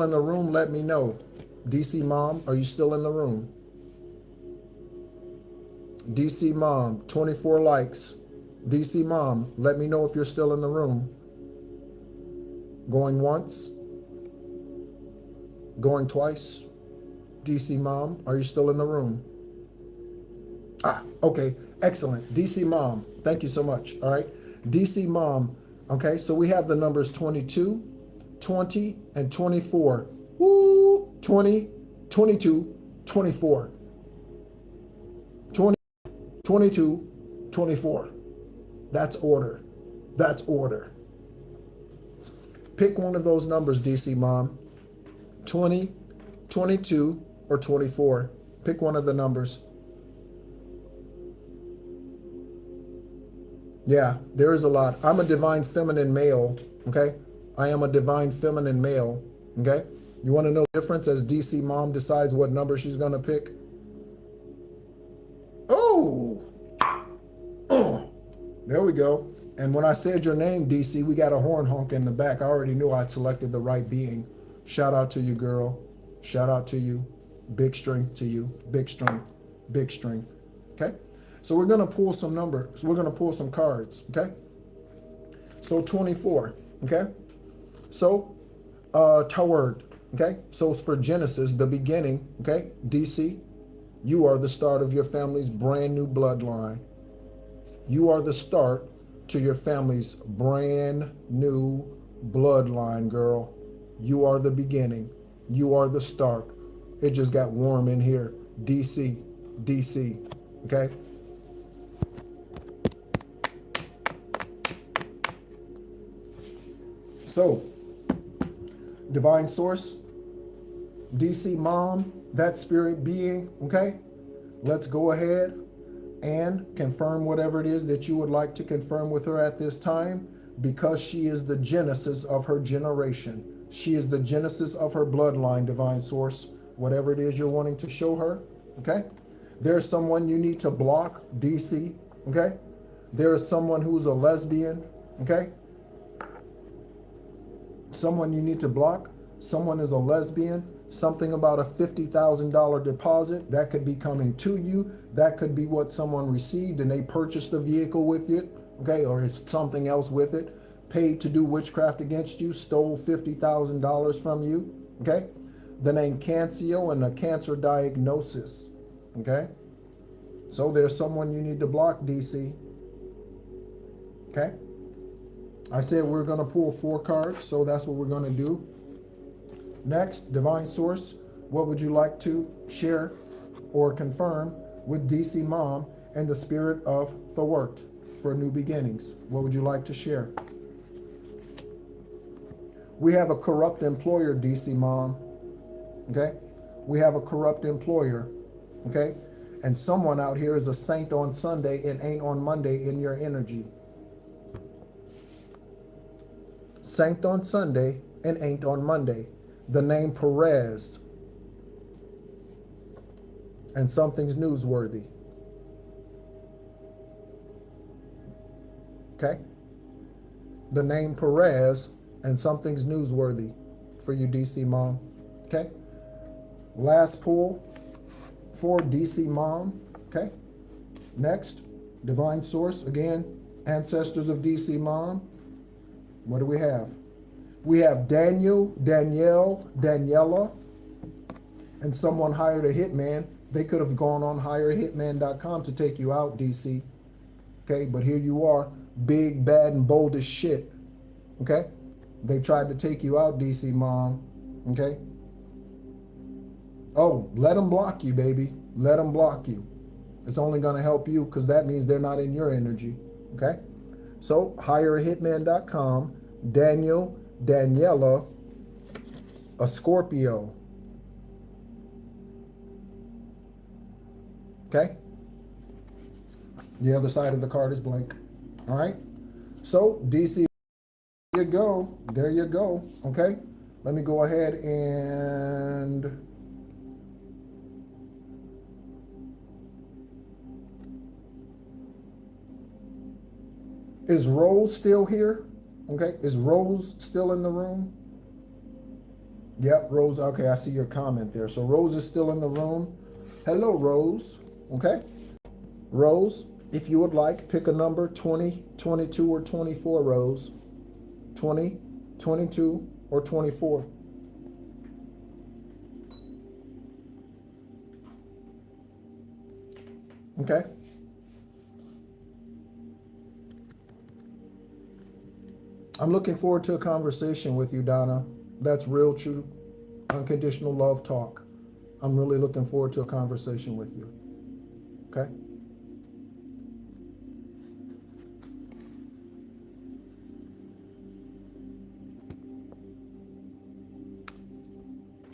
in the room, let me know. DC Mom, are you still in the room? DC Mom, 24 likes. DC Mom, let me know if you're still in the room. Going once? Going twice? DC Mom, are you still in the room? Ah, okay, excellent. DC Mom, thank you so much. All right, DC Mom, okay, so we have the numbers 22, 20, and 24. Woo, 20, 22, 24. 20, 22, 24. That's order. That's order. Pick one of those numbers, DC Mom. 20, 22, or 24. Pick one of the numbers. Yeah, there is a lot. I'm a divine feminine male, okay? I am a divine feminine male, okay? You want to know the difference as DC Mom decides what number she's going to pick? Oh! There we go. And when I said your name, DC, we got a horn honk in the back. I already knew I'd selected the right being. Shout out to you, girl. Shout out to you. Big strength to you. Big strength. Big strength. Okay? So we're going to pull some numbers. We're going to pull some cards. Okay? So 24. Okay? So, Taward. Okay? So it's for Genesis, the beginning. Okay? DC, you are the start of your family's brand new bloodline. You are the start to your family's brand new bloodline, girl. You are the beginning. You are the start. It just got warm in here. DC, DC, okay? So, divine source, DC Mom, that spirit being, okay? Let's go ahead and confirm whatever it is that you would like to confirm with her at this time, because she is the genesis of her generation. She is the genesis of her bloodline, divine source, whatever it is you're wanting to show her, okay? There's someone you need to block, DC, okay? There is someone who's a lesbian, okay? Someone you need to block. Someone is a lesbian. Something about a $50,000 deposit that could be coming to you. That could be what someone received and they purchased the vehicle with it, okay, or it's something else with it. Paid to do witchcraft against you, stole $50,000 from you, okay? The name Cancio and a cancer diagnosis, okay? So there's someone you need to block, DC, okay? I said we're going to pull 4 cards, so that's what we're going to do. Next, divine source, what would you like to share or confirm with DC Mom and the spirit of Thawart for new beginnings? What would you like to share? We have a corrupt employer, DC Mom, okay? We have a corrupt employer, okay? And someone out here is a saint on Sunday and ain't on Monday in your energy. Saint on Sunday and ain't on Monday. The name Perez. And something's newsworthy. Okay? The name Perez and something's newsworthy for you, DC Mom. Okay? Last pull for DC Mom. Okay? Next, divine source. Again, ancestors of DC Mom. What do we have? We have Daniel, Danielle, Daniela, and someone hired a hitman. They could have gone on hirehitman.com to take you out, DC. Okay, but here you are, big, bad, and bold as shit. Okay? They tried to take you out, DC Mom. Okay? Oh, let them block you, baby. Let them block you. It's only going to help you because that means they're not in your energy. Okay? So, hirehitman.com, Daniel, Daniela, a Scorpio. Okay? The other side of the card is blank. All right? So, DC, there you go. There you go. Okay? Let me go ahead and Is Rose still here? Okay, is Rose still in the room? Yep, Rose, okay, I see your comment there. So Rose is still in the room. Hello, Rose, okay? Rose, if you would like, pick a number, 20, 22, or 24, Rose. 20, 22, or 24. Okay? I'm looking forward to a conversation with you, Donna. That's real, true, unconditional love talk. I'm really looking forward to a conversation with you. Okay?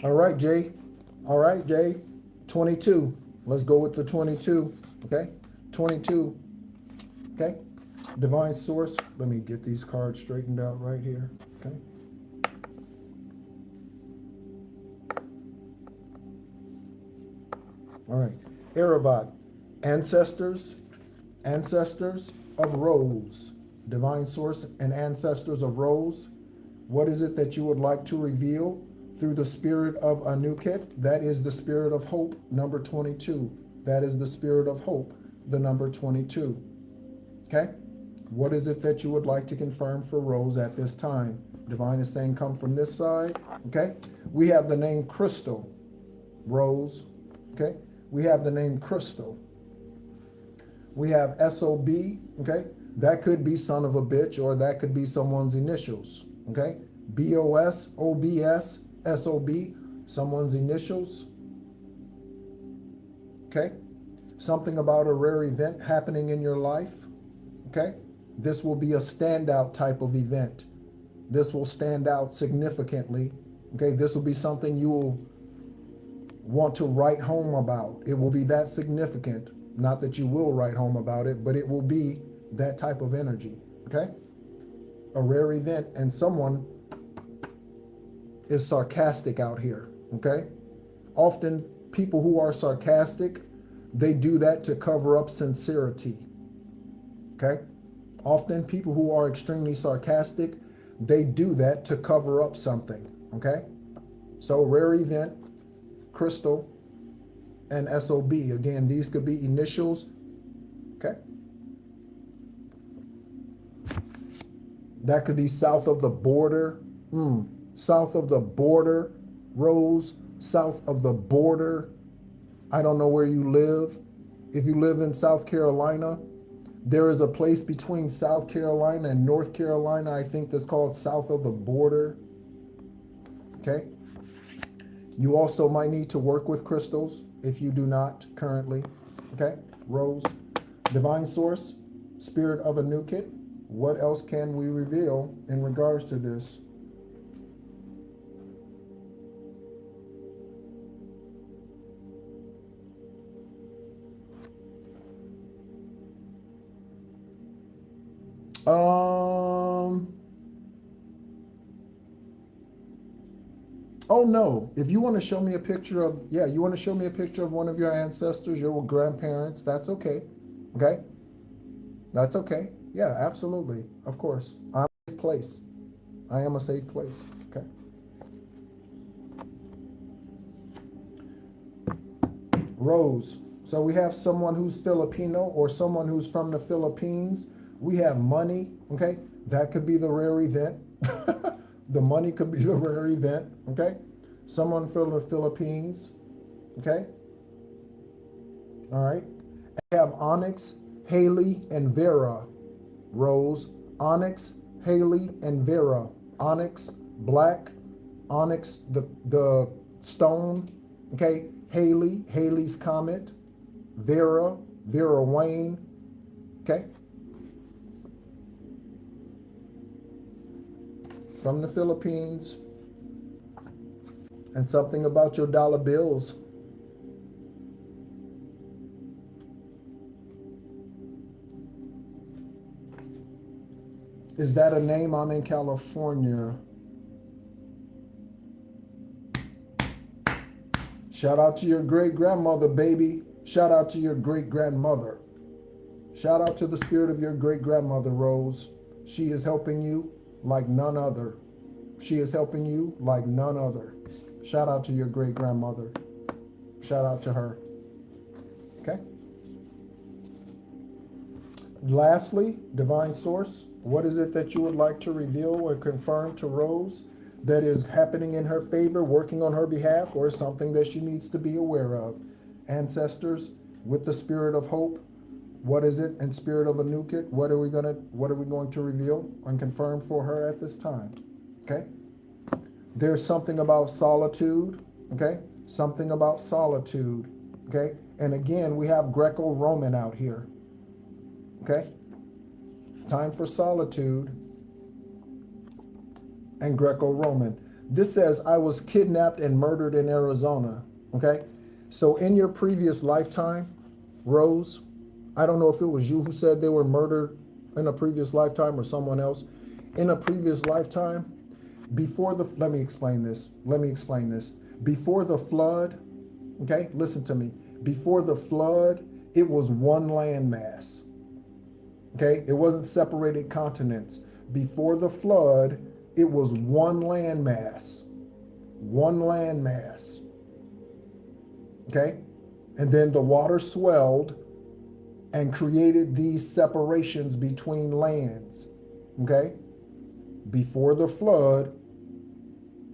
All right, Jay. All right, Jay. 22. Let's go with the 22. Okay? 22. Okay? Divine source. Let me get these cards straightened out right here. Okay? All right. Erevat. Ancestors. Ancestors of Rose. Divine source and ancestors of Rose. What is it that you would like to reveal through the spirit of Anuket? That is the spirit of hope, number 22. That is the spirit of hope, the number 22. Okay? What is it that you would like to confirm for Rose at this time? Divine is saying come from this side. Okay? We have the name Crystal. Rose. Okay? We have the name Crystal. We have SOB. Okay? That could be son of a bitch, or that could be someone's initials. Okay? BOS, OBS, SOB, someone's initials. Okay? Something about a rare event happening in your life. Okay? This will be a standout type of event. This will stand out significantly. Okay? This will be something you will want to write home about. It will be that significant. Not that you will write home about it, but it will be that type of energy. Okay? A rare event, and someone is sarcastic out here. Okay? Often people who are sarcastic, they do that to cover up sincerity. Okay? Often people who are extremely sarcastic, they do that to cover up something. Okay? So rare event, Crystal, and SOB. Again, these could be initials. Okay? That could be south of the border. South of the border, Rose, south of the border. I don't know where you live. If you live in South Carolina, there is a place between South Carolina and North Carolina, I think, that's called south of the border. Okay? You also might need to work with crystals if you do not currently. Okay? Rose. Divine source, spirit of Anuket. What else can we reveal in regards to this? Oh no, if you want to show me a picture of, you want to show me a picture of one of your ancestors, your grandparents, that's okay. Okay? That's okay. Yeah, absolutely. Of course. I'm a safe place. I am a safe place. Okay? Rose. So we have someone who's Filipino or someone who's from the Philippines. We have money. Okay? That could be the rare event. The money could be the rare event. Okay? Someone from the Philippines. Okay? All right. I have Onyx, Haley, and Vera. Rose, Onyx, Haley, and Vera. Onyx, black. Onyx, the stone. Okay? Haley, Haley's comet. Vera, Vera Wayne. Okay? From the Philippines. And something about your dollar bills. Is that a name? I'm in California. Shout out to your great grandmother, baby. Shout out to your great grandmother. Shout out to the spirit of your great-grandmother, Rose. She is helping you like none other. She is helping you like none other. Shout out to your great-grandmother. Shout out to her. Okay? Lastly, divine source, what is it that you would like to reveal or confirm to Rose that is happening in her favor, working on her behalf, or something that she needs to be aware of? Ancestors, with the spirit of hope, what is it? And spirit of Anuket, what are we going to reveal and confirm for her at this time? Okay? There's something about solitude, okay? Something about solitude, okay? And again, we have Greco-Roman out here, okay? Time for solitude and Greco-Roman. This says, I was kidnapped and murdered in Arizona, okay? So in your previous lifetime, Rose, I don't know if it was you who said they were murdered in a previous lifetime or someone else. In a previous lifetime, let me explain this. Before the flood, okay, listen to me. Before the flood, it was one landmass. Okay, it wasn't separated continents. Before the flood, it was one landmass. One landmass. Okay, and then the water swelled and created these separations between lands. Okay, before the flood,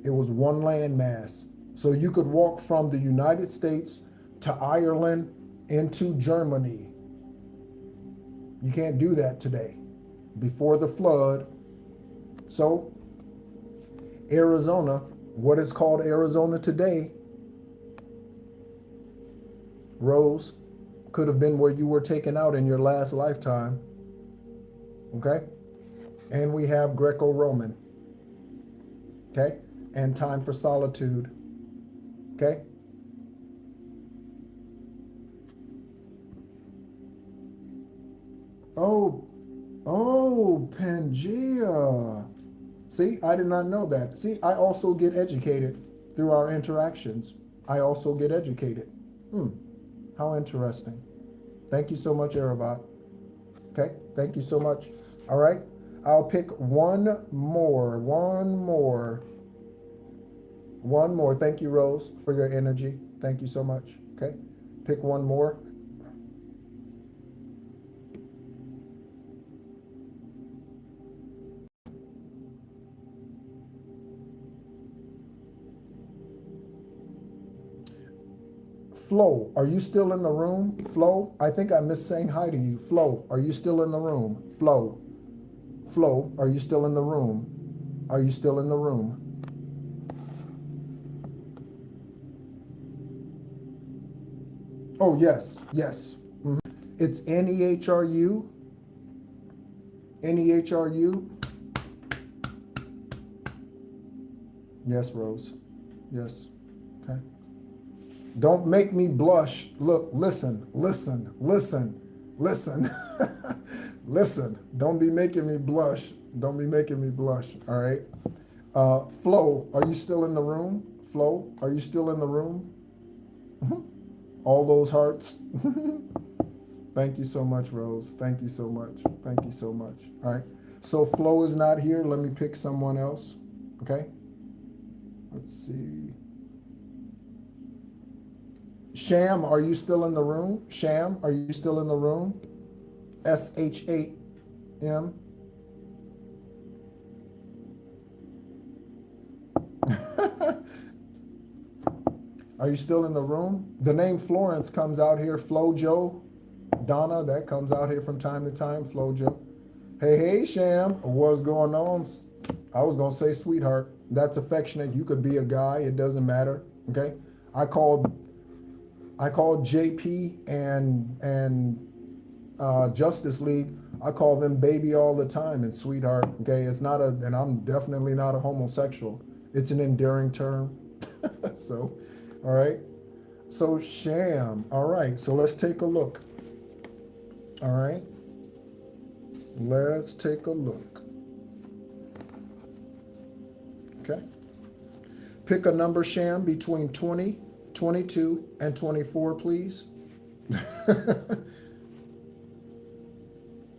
it was one landmass. So you could walk from the United States to Ireland into Germany. You can't do that today. Before the flood. So Arizona, what is called Arizona today, Rose, could have been where you were taken out in your last lifetime. Okay? And we have Greco-Roman. Okay? And time for solitude. Okay? Oh, Pangea. See, I did not know that. See, I also get educated through our interactions. I also get educated. How interesting. Thank you so much, Aravat. Okay, thank you so much. All right, I'll pick one more. Thank you, Rose, for your energy. Thank you so much. Okay, pick one more. Flo, are you still in the room? Flo, I think I missed saying hi to you. Flo, are you still in the room? Flo, are you still in the room? Are you still in the room? Oh, yes. It's NEHRU. NEHRU. Yes, Rose. Yes. Okay. Don't make me blush. Look, listen. Listen. Don't be making me blush. All right. Flo, are you still in the room? Flo, are you still in the room? All those hearts. Thank you so much, Rose. Thank you so much. All right. So Flo is not here. Let me pick someone else. Okay. Let's see. Sham, are you still in the room? Sham, are you still in the room? SHAM. Are you still in the room? The name Florence comes out here. Flojo, Donna, that comes out here from time to time. Flojo. Hey, Sham, what's going on? I was going to say sweetheart. That's affectionate. You could be a guy. It doesn't matter. Okay. I called JP and Justice League. I call them baby all the time and sweetheart. Okay. And I'm definitely not a homosexual. It's an endearing term. So, all right. So Sham. All right. So let's take a look. All right. Let's take a look. Okay. Pick a number, Sham, between 20, 22, and 24, please.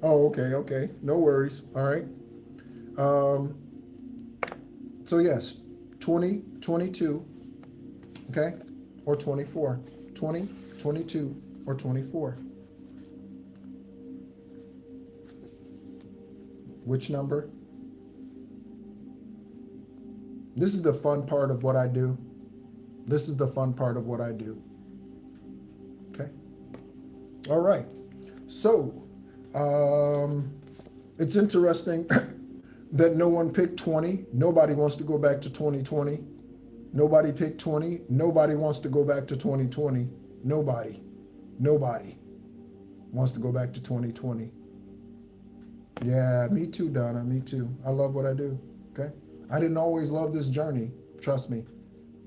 Oh, okay, okay. No worries. All right. Um, so yes, 20, 22, okay, or 24. 20, 22, or 24. Which number? This is the fun part of what I do. This is the fun part of what I do. Okay. All right. So, it's interesting that no one picked 20. Nobody wants to go back to 2020. Nobody picked 20. Nobody wants to go back to 2020. Nobody. Nobody wants to go back to 2020. Yeah, me too, Donna. Me too. I love what I do. Okay. I didn't always love this journey. Trust me.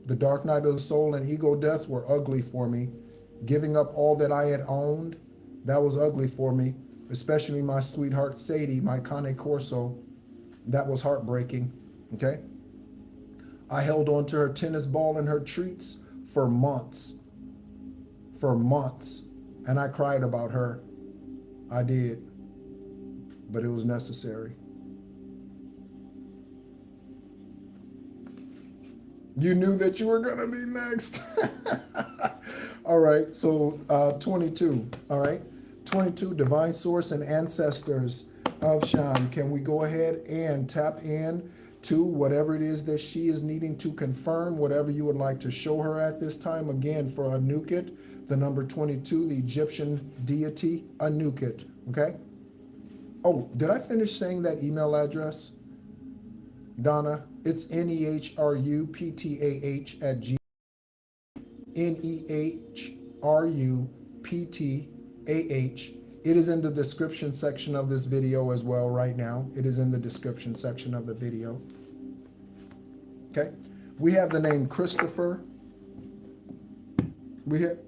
The dark night of the soul and ego deaths were ugly for me. Giving up all that I had owned, that was ugly for me. Especially my sweetheart Sadie, my Cane Corso. That was heartbreaking. Okay. I held on to her tennis ball and her treats for months. For months. And I cried about her. I did. But it was necessary. You knew that you were going to be next. All right, so 22, all right? 22, Divine Source and Ancestors of Shan. Can we go ahead and tap in to whatever it is that she is needing to confirm, whatever you would like to show her at this time? Again, for Anuket, the number 22, the Egyptian deity Anuket, okay? Oh, did I finish saying that email address? Donna, it's NEHRUPTAH at G. NEHRUPTAH. It is in the description section of this video as well right now. It is in the description section of the video. Okay. We have the name Christopher. We have...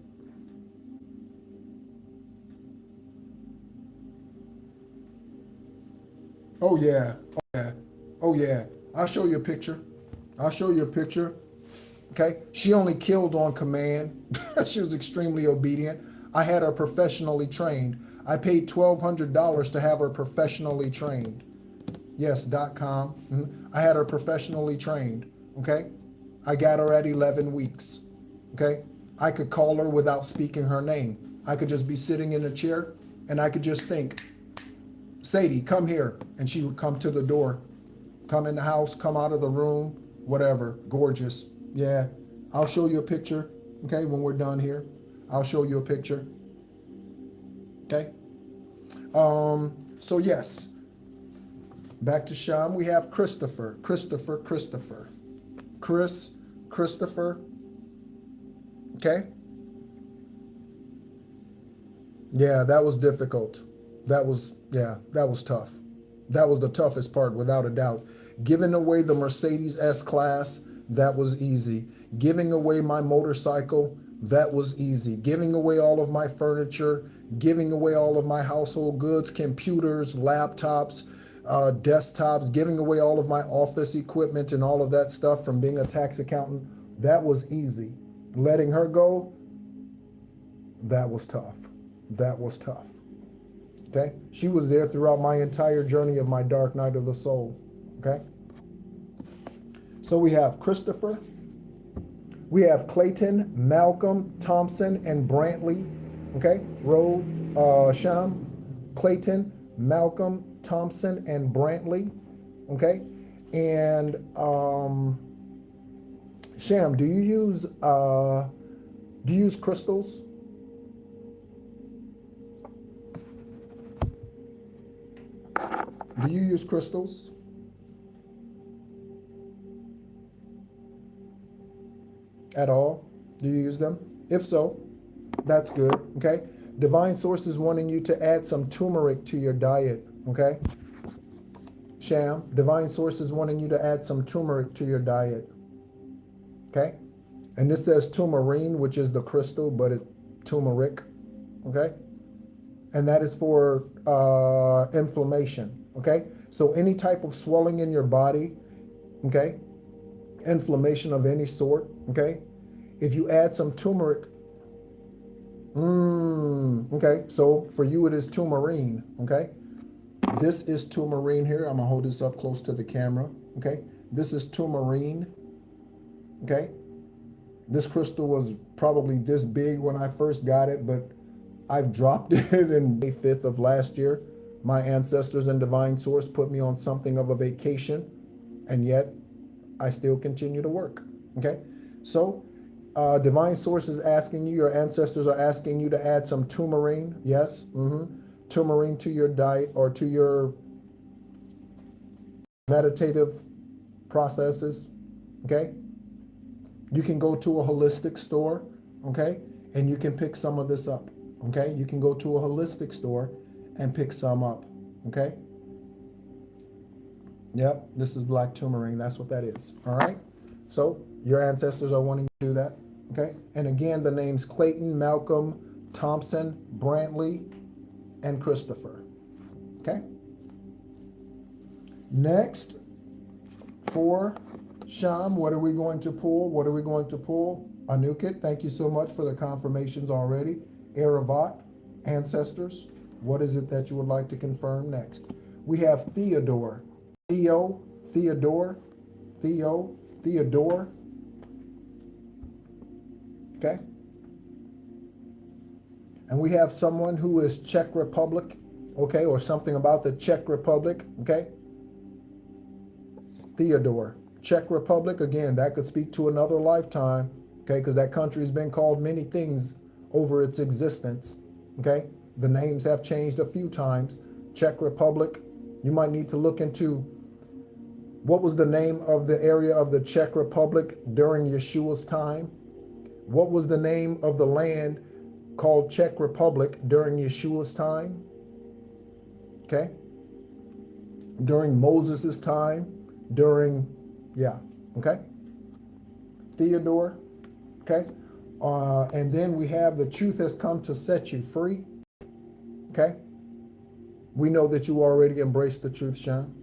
Oh, yeah. Oh, yeah. Oh, yeah. I'll show you a picture. I'll show you a picture. Okay. She only killed on command. She was extremely obedient. I had her professionally trained. I paid $1,200 to have her professionally trained. Yes, .com. I had her professionally trained. Okay. I got her at 11 weeks. Okay. I could call her without speaking her name. I could just be sitting in a chair and I could just think, Sadie, come here. And she would come to the door, come in the house, come out of the room, whatever. Gorgeous. Yeah. I'll show you a picture. Okay. When we're done here, I'll show you a picture. Okay. So yes, back to Sham. We have Christopher. Christopher. Okay. Yeah, that was difficult. That was tough. That was the toughest part, without a doubt. Giving away the Mercedes S-Class, that was easy. Giving away my motorcycle, that was easy. Giving away all of my furniture, giving away all of my household goods, computers, laptops, desktops, giving away all of my office equipment and all of that stuff from being a tax accountant, that was easy. Letting her go, that was tough. That was tough. Okay? She was there throughout my entire journey of my dark night of the soul. Okay? So we have Christopher. We have Clayton, Malcolm, Thompson, and Brantley. Okay? Sham, Clayton, Malcolm, Thompson, and Brantley. Okay? And Sham, do you use crystals? Do you use crystals? At all? Do you use them? If so, that's good, okay? Divine Source is wanting you to add some turmeric to your diet, okay? Sham, Divine Source is wanting you to add some turmeric to your diet, okay? And this says turmarine, which is the crystal, but it's turmeric, okay? And that is for inflammation. Okay, so any type of swelling in your body, okay, inflammation of any sort, okay, if you add some turmeric, okay, so for you it is turmarine, okay, This is tourmaline here. I'm gonna hold this up close to the camera. Okay, this is tourmaline. Okay, this crystal was probably this big when I first got it, but I've dropped it in May 5th of last year. My ancestors and divine source put me on something of a vacation, and yet I still continue to work. Okay, so divine source is asking you, your ancestors are asking you to add some tourmaline. Yes, tourmaline to your diet or to your meditative processes. Okay, you can go to a holistic store. Okay, and you can pick some of this up. Okay, you can go to a holistic store and pick some up. Okay, yep, this is black tourmaline. That's what that is. All right, so your ancestors are wanting to do that. Okay, and again, the names Clayton, Malcolm, Thompson, Brantley, and Christopher. Okay, next for Sham, what are we going to pull? What are we going to pull? Anukit, thank you so much for the confirmations already. Aravat, ancestors, what is it that you would like to confirm next? We have Theodore, Theo, Theodore, Theo, Theodore. Okay. And we have someone who is Czech Republic, okay, or something about the Czech Republic, okay? Theodore, Czech Republic, again, that could speak to another lifetime, okay, because that country has been called many things over its existence, okay? The names have changed a few times. Czech Republic, you might need to look into what was the name of the area of the Czech Republic during Yeshua's time? What was the name of the land called Czech Republic during Yeshua's time? Okay? During Moses' time, okay? Theodore, okay? And then we have the truth has come to set you free, okay? We know that you already embraced the truth, Sean.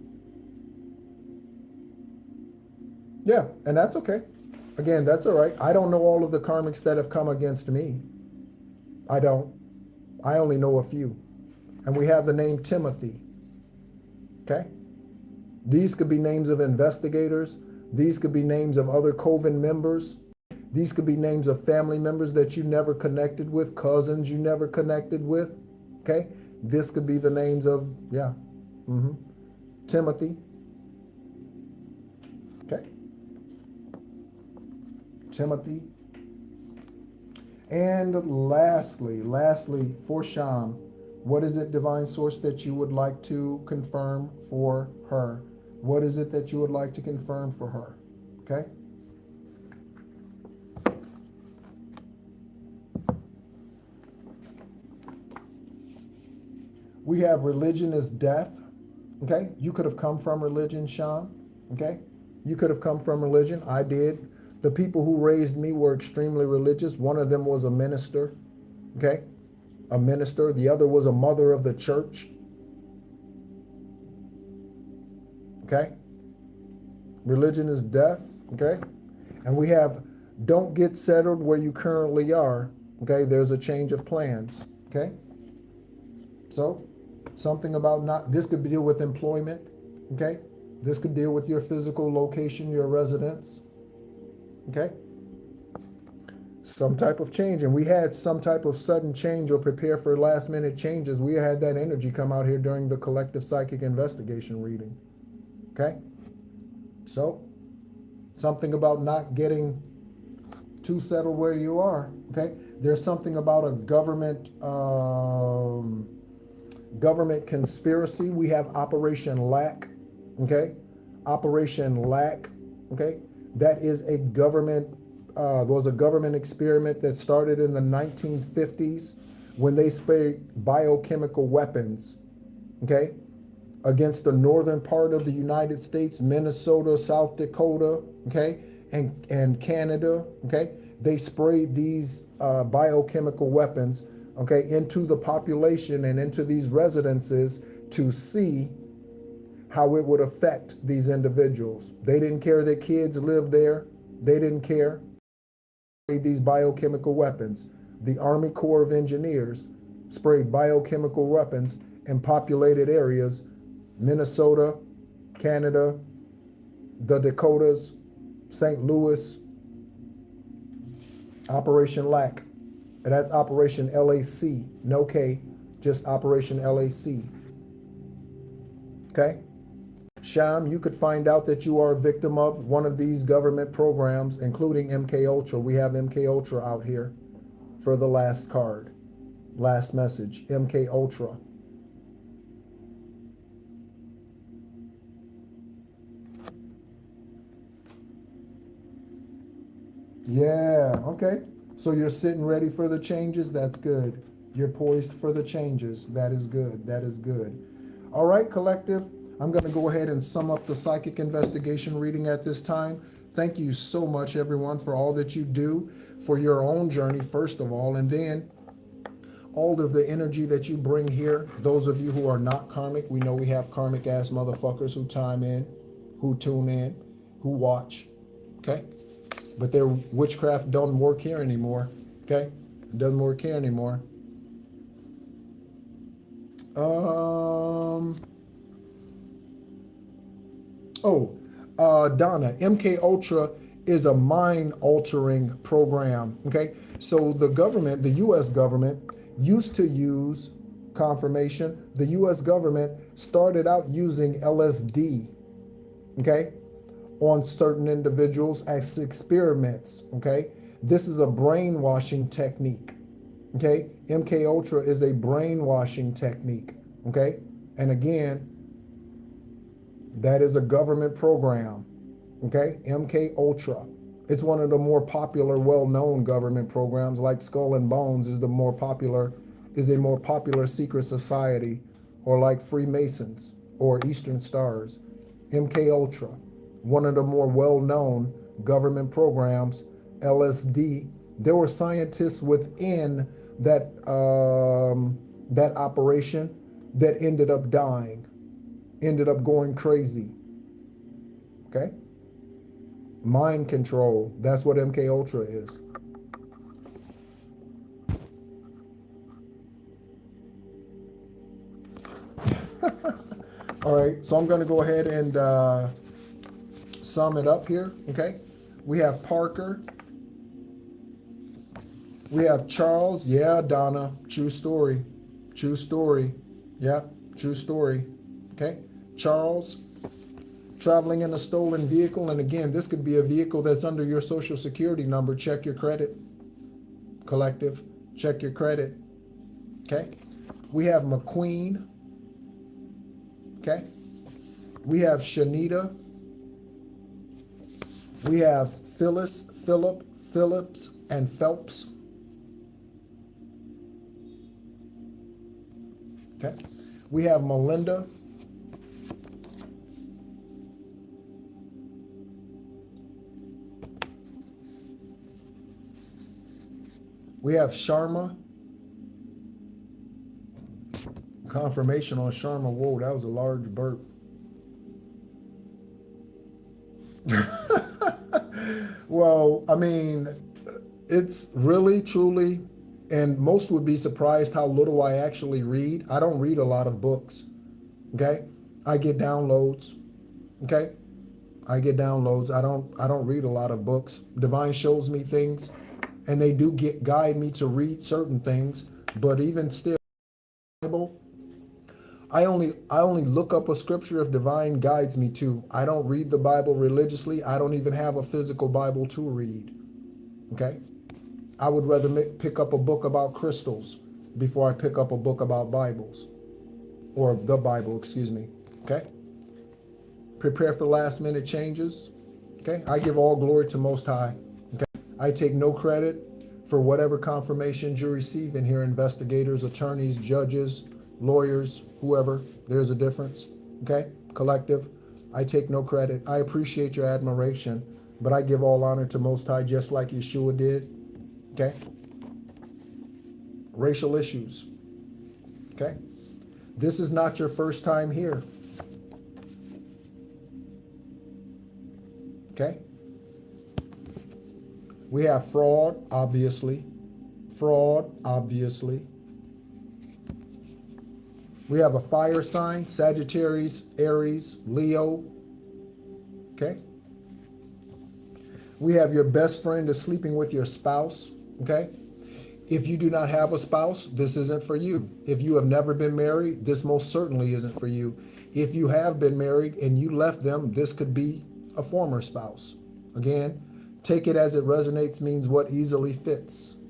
Yeah, and that's okay. Again, that's all right. I don't know all of the karmics that have come against me. I don't. I only know a few. And we have the name Timothy. Okay? These could be names of investigators. These could be names of other coven members. These could be names of family members that you never connected with, cousins you never connected with. Okay? This could be the names of, Timothy. Okay? Timothy. And lastly, for Sham, what is it, divine source, that you would like to confirm for her? What is it that you would like to confirm for her? Okay? We have religion is death. Okay? You could have come from religion, Sham. Okay? You could have come from religion. I did. The people who raised me were extremely religious. One of them was a minister, okay? A minister. The other was a mother of the church, okay? Religion is death, okay? And we have don't get settled where you currently are, okay? There's a change of plans, okay? So something about not, this could deal with employment, okay? This could deal with your physical location, your residence. Okay, some type of change. And we had some type of sudden change or prepare for last minute changes. We had that energy come out here during the collective psychic investigation reading. Okay, so something about not getting too settled where you are. Okay, there's something about a government conspiracy. We have Operation Lack. Okay, Operation Lack. Okay. That is a government, was a government experiment that started in the 1950s when they sprayed biochemical weapons, okay, against the northern part of the United States, Minnesota, South Dakota, okay, and Canada, okay. They sprayed these biochemical weapons, okay, into the population and into these residences to see how it would affect these individuals. They didn't care that kids lived there. They didn't care. These biochemical weapons. The Army Corps of Engineers sprayed biochemical weapons in populated areas Minnesota, Canada, the Dakotas, St. Louis, Operation LAC. And that's Operation LAC, no K, just Operation LAC. Okay? Sham, you could find out that you are a victim of one of these government programs, including MK Ultra. We have MK Ultra out here for the last card. Last message, MK Ultra. Yeah, okay. So you're sitting ready for the changes? That's good. You're poised for the changes. That is good. That is good. All right, collective. I'm going to go ahead and sum up the psychic investigation reading at this time. Thank you so much, everyone, for all that you do for your own journey, first of all, and then all of the energy that you bring here. Those of you who are not karmic, we know we have karmic ass motherfuckers who time in, who tune in, who watch. Okay? But their witchcraft doesn't work here anymore. Okay? It doesn't work here anymore. Donna, MK Ultra is a mind-altering program. Okay? So the government, the U.S. government, used to use confirmation. The U.S. government started out using LSD. Okay? On certain individuals as experiments, okay? This is a brainwashing technique, okay? MK Ultra is a brainwashing technique, okay? And again, that is a government program, okay? MK Ultra. It's one of the more popular, well-known government programs, like Skull and Bones is a more popular secret society, or like Freemasons or Eastern Stars. MK Ultra, one of the more well-known government programs, LSD. There were scientists within that that operation that ended up dying, ended up going crazy. Okay? Mind control. That's what MK Ultra is. All right, so I'm going to go ahead and sum it up here, okay? We have Parker. We have Charles. Yeah, Donna. True story. True story. Yeah, true story. Okay? Charles, traveling in a stolen vehicle. And again, this could be a vehicle that's under your social security number. Check your credit. Collective. Check your credit. Okay? We have McQueen. Okay? We have Shanita. We have Phyllis, Philip, Phillips, and Phelps. Okay. We have Melinda. We have Sharma. Confirmation on Sharma. Whoa, that was a large burp. Well, I mean, it's really, truly, and most would be surprised how little I actually read. I don't read a lot of books, okay? I get downloads, okay? I get downloads. I don't read a lot of books. Divine shows me things, and they do guide me to read certain things, but even still, I only look up a scripture if divine guides me to. I don't read the Bible religiously. I don't even have a physical Bible to read. Okay? I would rather pick up a book about crystals before I pick up a book about Bibles. Or the Bible, excuse me. Okay? Prepare for last minute changes. Okay? I give all glory to Most High. Okay? I take no credit for whatever confirmations you receive in here, investigators, attorneys, judges, lawyers, whoever. There's a difference. Okay? Collective. I take no credit. I appreciate your admiration, but I give all honor to Most High, just like Yeshua did. Okay? Racial issues. Okay? This is not your first time here. Okay? We have fraud, obviously. Fraud, obviously. We have a fire sign, Sagittarius, Aries, Leo. Okay. We have your best friend is sleeping with your spouse. Okay. If you do not have a spouse, this isn't for you. If you have never been married, this most certainly isn't for you. If you have been married and you left them, this could be a former spouse. Again, take it as it resonates means what easily fits.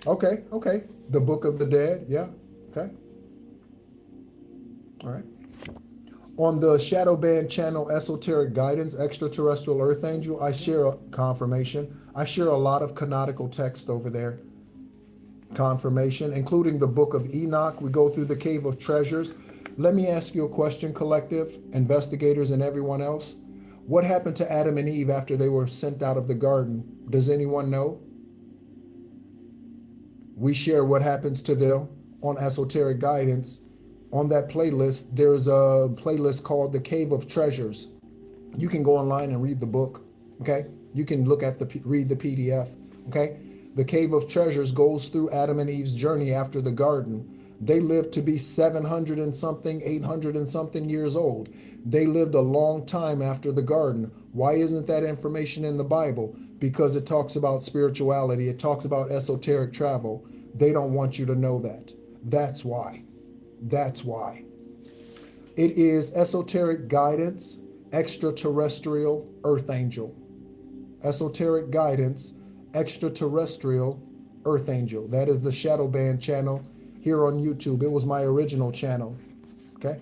Okay, okay. The Book of the Dead, yeah, okay. All right. On the Shadow Band channel, Esoteric Guidance, Extraterrestrial Earth Angel, I share a confirmation. I share a lot of canonical text over there. Confirmation, including the Book of Enoch. We go through the Cave of Treasures. Let me ask you a question, collective, investigators, and everyone else. What happened to Adam and Eve after they were sent out of the garden? Does anyone know? We share what happens to them on Esoteric Guidance. On that playlist, there's a playlist called The Cave of Treasures. You can go online and read the book, okay? You can look at read the PDF, okay? The Cave of Treasures goes through Adam and Eve's journey after the garden. They lived to be 700 and something, 800 and something years old. They lived a long time after the garden. Why isn't that information in the Bible? Because it talks about spirituality. It talks about esoteric travel. They don't want you to know that. That's why. That's why. It is Esoteric Guidance, Extraterrestrial Earth Angel. Esoteric Guidance, Extraterrestrial Earth Angel. That is the Shadow Band channel here on YouTube. It was my original channel. Okay.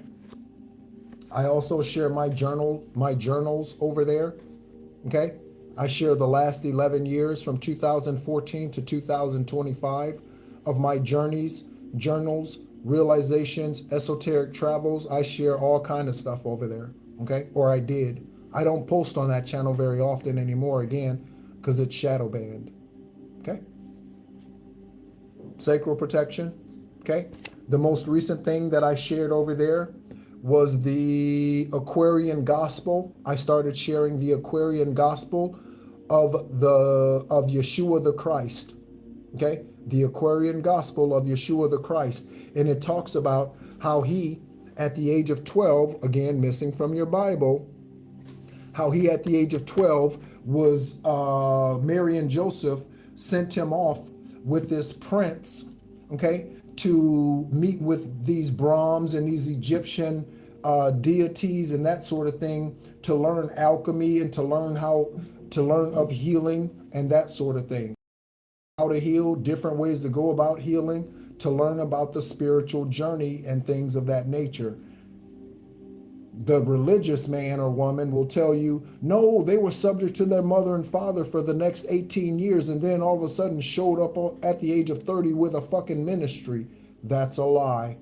I also share my journals over there. Okay. I share the last 11 years from 2014 to 2025 of my journeys, journals, realizations, esoteric travels. I share all kind of stuff over there. Okay. Or I did. I don't post on that channel very often anymore, again, because it's shadow banned. Okay. Sacral protection. Okay. The most recent thing that I shared over there was the Aquarian Gospel. I started sharing the Aquarian Gospel of Yeshua the Christ. Okay. The Aquarian Gospel of Yeshua the Christ. And it talks about how he, at the age of 12, again, missing from your Bible, how he at the age of 12 was, Mary and Joseph sent him off with this prince, okay, to meet with these Brahms and these Egyptian deities and that sort of thing, to learn alchemy and to learn of healing and that sort of thing. How to heal, different ways to go about healing, to learn about the spiritual journey and things of that nature. The religious man or woman will tell you, no, they were subject to their mother and father for the next 18 years and then all of a sudden showed up at the age of 30 with a fucking ministry. That's a lie.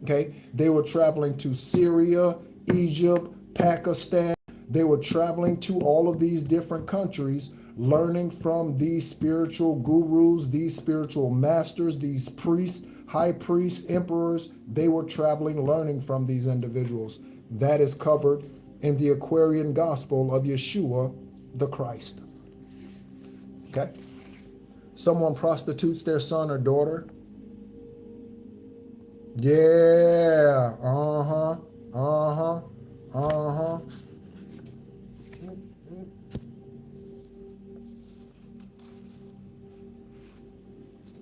Okay? They were traveling to Syria, Egypt, Pakistan. They were traveling to all of these different countries, learning from these spiritual gurus, these spiritual masters, these priests, high priests, emperors. They were traveling, learning from these individuals. That is covered in the Aquarian Gospel of Yeshua the Christ. Okay? Someone prostitutes their son or daughter. Yeah. Uh-huh. Uh-huh. Uh-huh.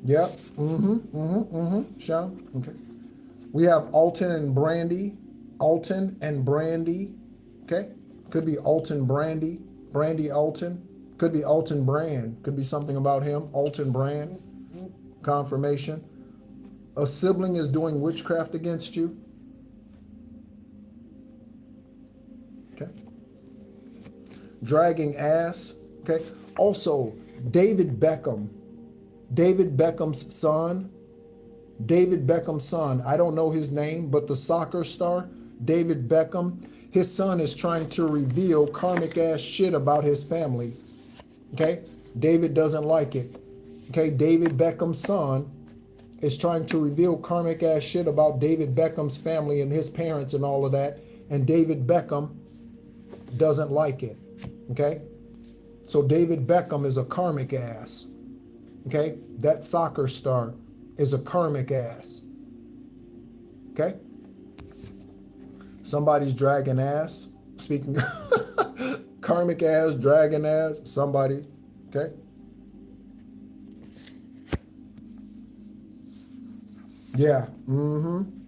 Yep. Sean? Okay. We have Alton and Brandy. Alton and Brandy. Okay. Could be Alton Brandy. Brandy Alton. Could be Alton Brand. Could be something about him. Alton Brand. Confirmation. A sibling is doing witchcraft against you. Okay. Dragging ass. Okay. Also, David Beckham. David Beckham's son. David Beckham's son. I don't know his name, but the soccer star, David Beckham, his son is trying to reveal karmic ass shit about his family. Okay? David doesn't like it. Okay? David Beckham's son is trying to reveal karmic ass shit about David Beckham's family and his parents and all of that. And David Beckham doesn't like it. Okay? So David Beckham is a karmic ass. Okay? That soccer star is a karmic ass. Okay? Somebody's dragging ass. Speaking karmic ass, dragon ass, somebody. Okay? Yeah.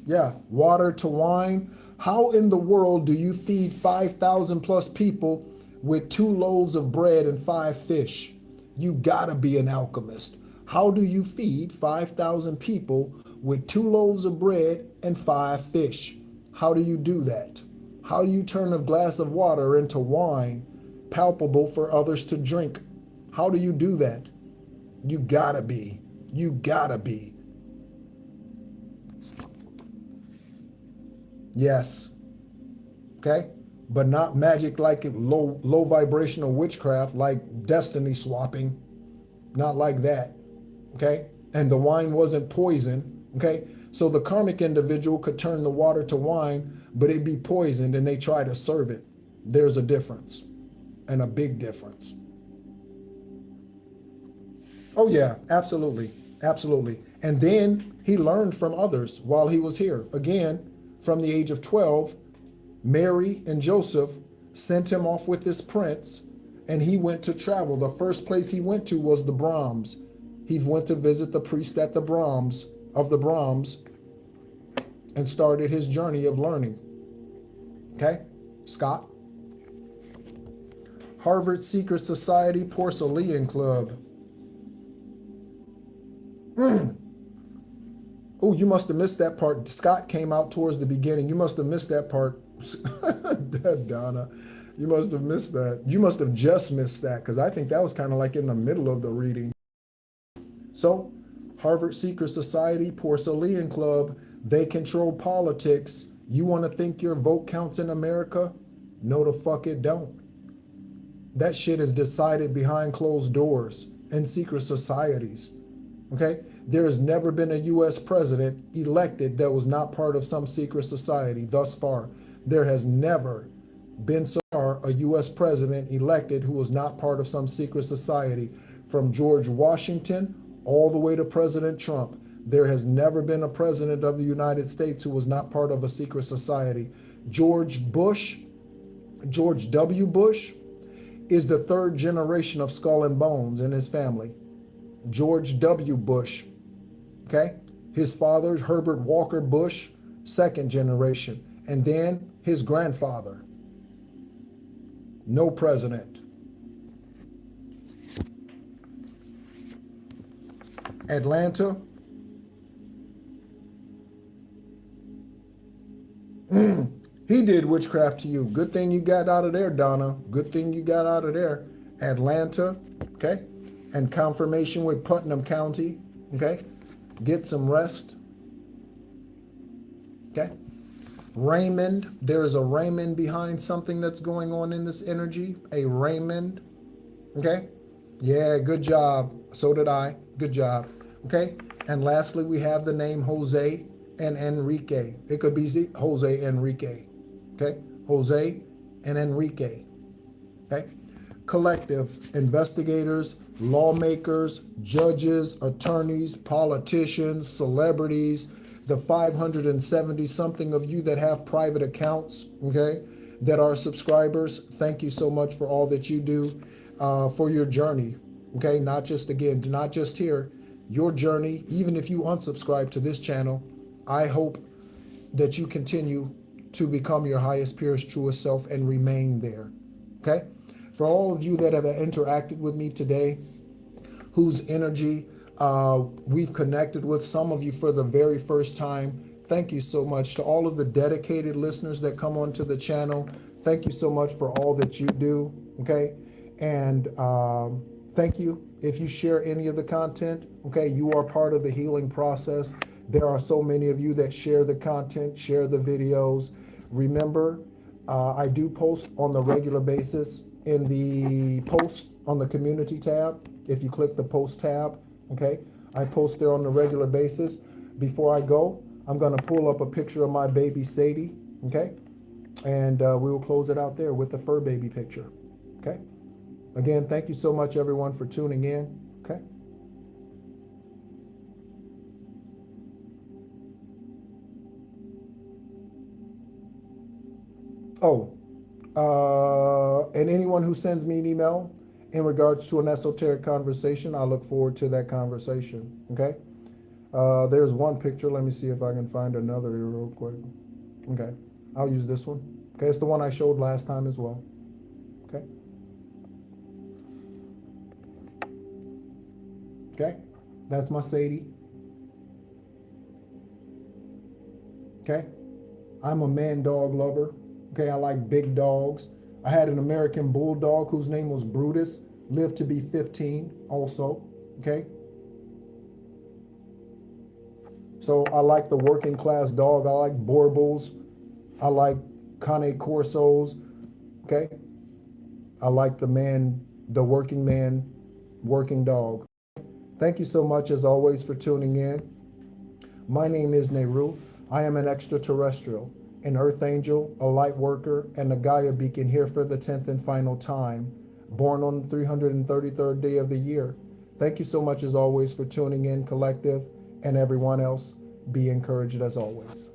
Yeah. Water to wine. How in the world do you feed 5,000 plus people with 2 loaves of bread and 5 fish? You gotta be an alchemist. How do you feed 5,000 people with 2 loaves of bread and 5 fish? How do you do that? How do you turn a glass of water into wine palpable for others to drink? How do you do that? You gotta be. You gotta be. Yes. Okay? But not magic like low vibrational witchcraft like destiny swapping. Not like that. Okay? And the wine wasn't poison. Okay? So the karmic individual could turn the water to wine, but it'd be poisoned and they try to serve it. There's a difference. And a big difference. Oh yeah, absolutely. Absolutely. And then he learned from others while he was here. Again, from the age of 12, Mary and Joseph sent him off with this prince, and he went to travel. The first place he went to was the Brahms. He went to visit the priest at the Brahms, and started his journey of learning. Okay, Scott? Harvard Secret Society Porcelain Club. Oh, you must have missed that part. Scott came out towards the beginning. You must have missed that part. Donna, you must have missed that. You must have just missed that, because I think that was kind of like in the middle of the reading. So, Harvard Secret Society Porcelain Club, they control politics. You want to think your vote counts in America? No, the fuck it don't. That shit is decided behind closed doors in secret societies. Okay? There has never been a U.S. president elected that was not part of some secret society thus far. There has never been so far a U.S. president elected who was not part of some secret society. From George Washington all the way to President Trump, there has never been a president of the United States who was not part of a secret society. George W. Bush, is the 3rd generation of Skull and Bones in his family. George W. Bush. Okay? His father, Herbert Walker Bush, 2nd generation. And then his grandfather. No president. Atlanta. He did witchcraft to you. Good thing you got out of there, Donna. Good thing you got out of there. Atlanta. Okay? And confirmation with Putnam County. Okay? Get some rest. Okay? Raymond. There is a Raymond behind something that's going on in this energy. A Raymond. Okay? Yeah, good job. So did I. Good job. Okay? And lastly, we have the name Jose and Enrique. It could be Jose Enrique. Okay? Jose and Enrique. Okay? Collective investigators, lawmakers, judges, attorneys, politicians, celebrities, the 570 something of you that have private accounts, okay, that are subscribers. Thank you so much for all that you do for your journey. Okay, not just here, your journey. Even if you unsubscribe to this channel, I hope that you continue to become your highest, purest, truest self and remain there. Okay. For all of you that have interacted with me today, whose energy we've connected with, some of you for the very first time, thank you so much. To all of the dedicated listeners that come onto the channel, thank you so much for all that you do, okay? And thank you. If you share any of the content, okay, you are part of the healing process. There are so many of you that share the content, share the videos. Remember, I do post on the regular basis. In the post on the community tab, if you click the post tab, okay, I post there on a regular basis. Before I go, I'm going to pull up a picture of my baby Sadie, okay, and we will close it out there with the fur baby picture, okay. Again, thank you so much, everyone, for tuning in, okay. Oh, and anyone who sends me an email in regards to an esoteric conversation, I look forward to that conversation. Okay. There's one picture. Let me see if I can find another here real quick. Okay. I'll use this one. Okay. It's the one I showed last time as well. Okay. Okay. That's my Sadie. Okay. I'm a man dog lover. Okay. I like big dogs. I had an American bulldog whose name was Brutus, lived to be 15 also. Okay. So I like the working class dog. I like Borbals. I like Cane Corsos. Okay. I like the working man, working dog. Thank you so much as always for tuning in. My name is NEHRU. I am an extraterrestrial, an earth angel, a light worker, and a Gaia beacon here for the 10th and final time, born on the 333rd day of the year. Thank you so much as always for tuning in, collective, and everyone else. Be encouraged as always.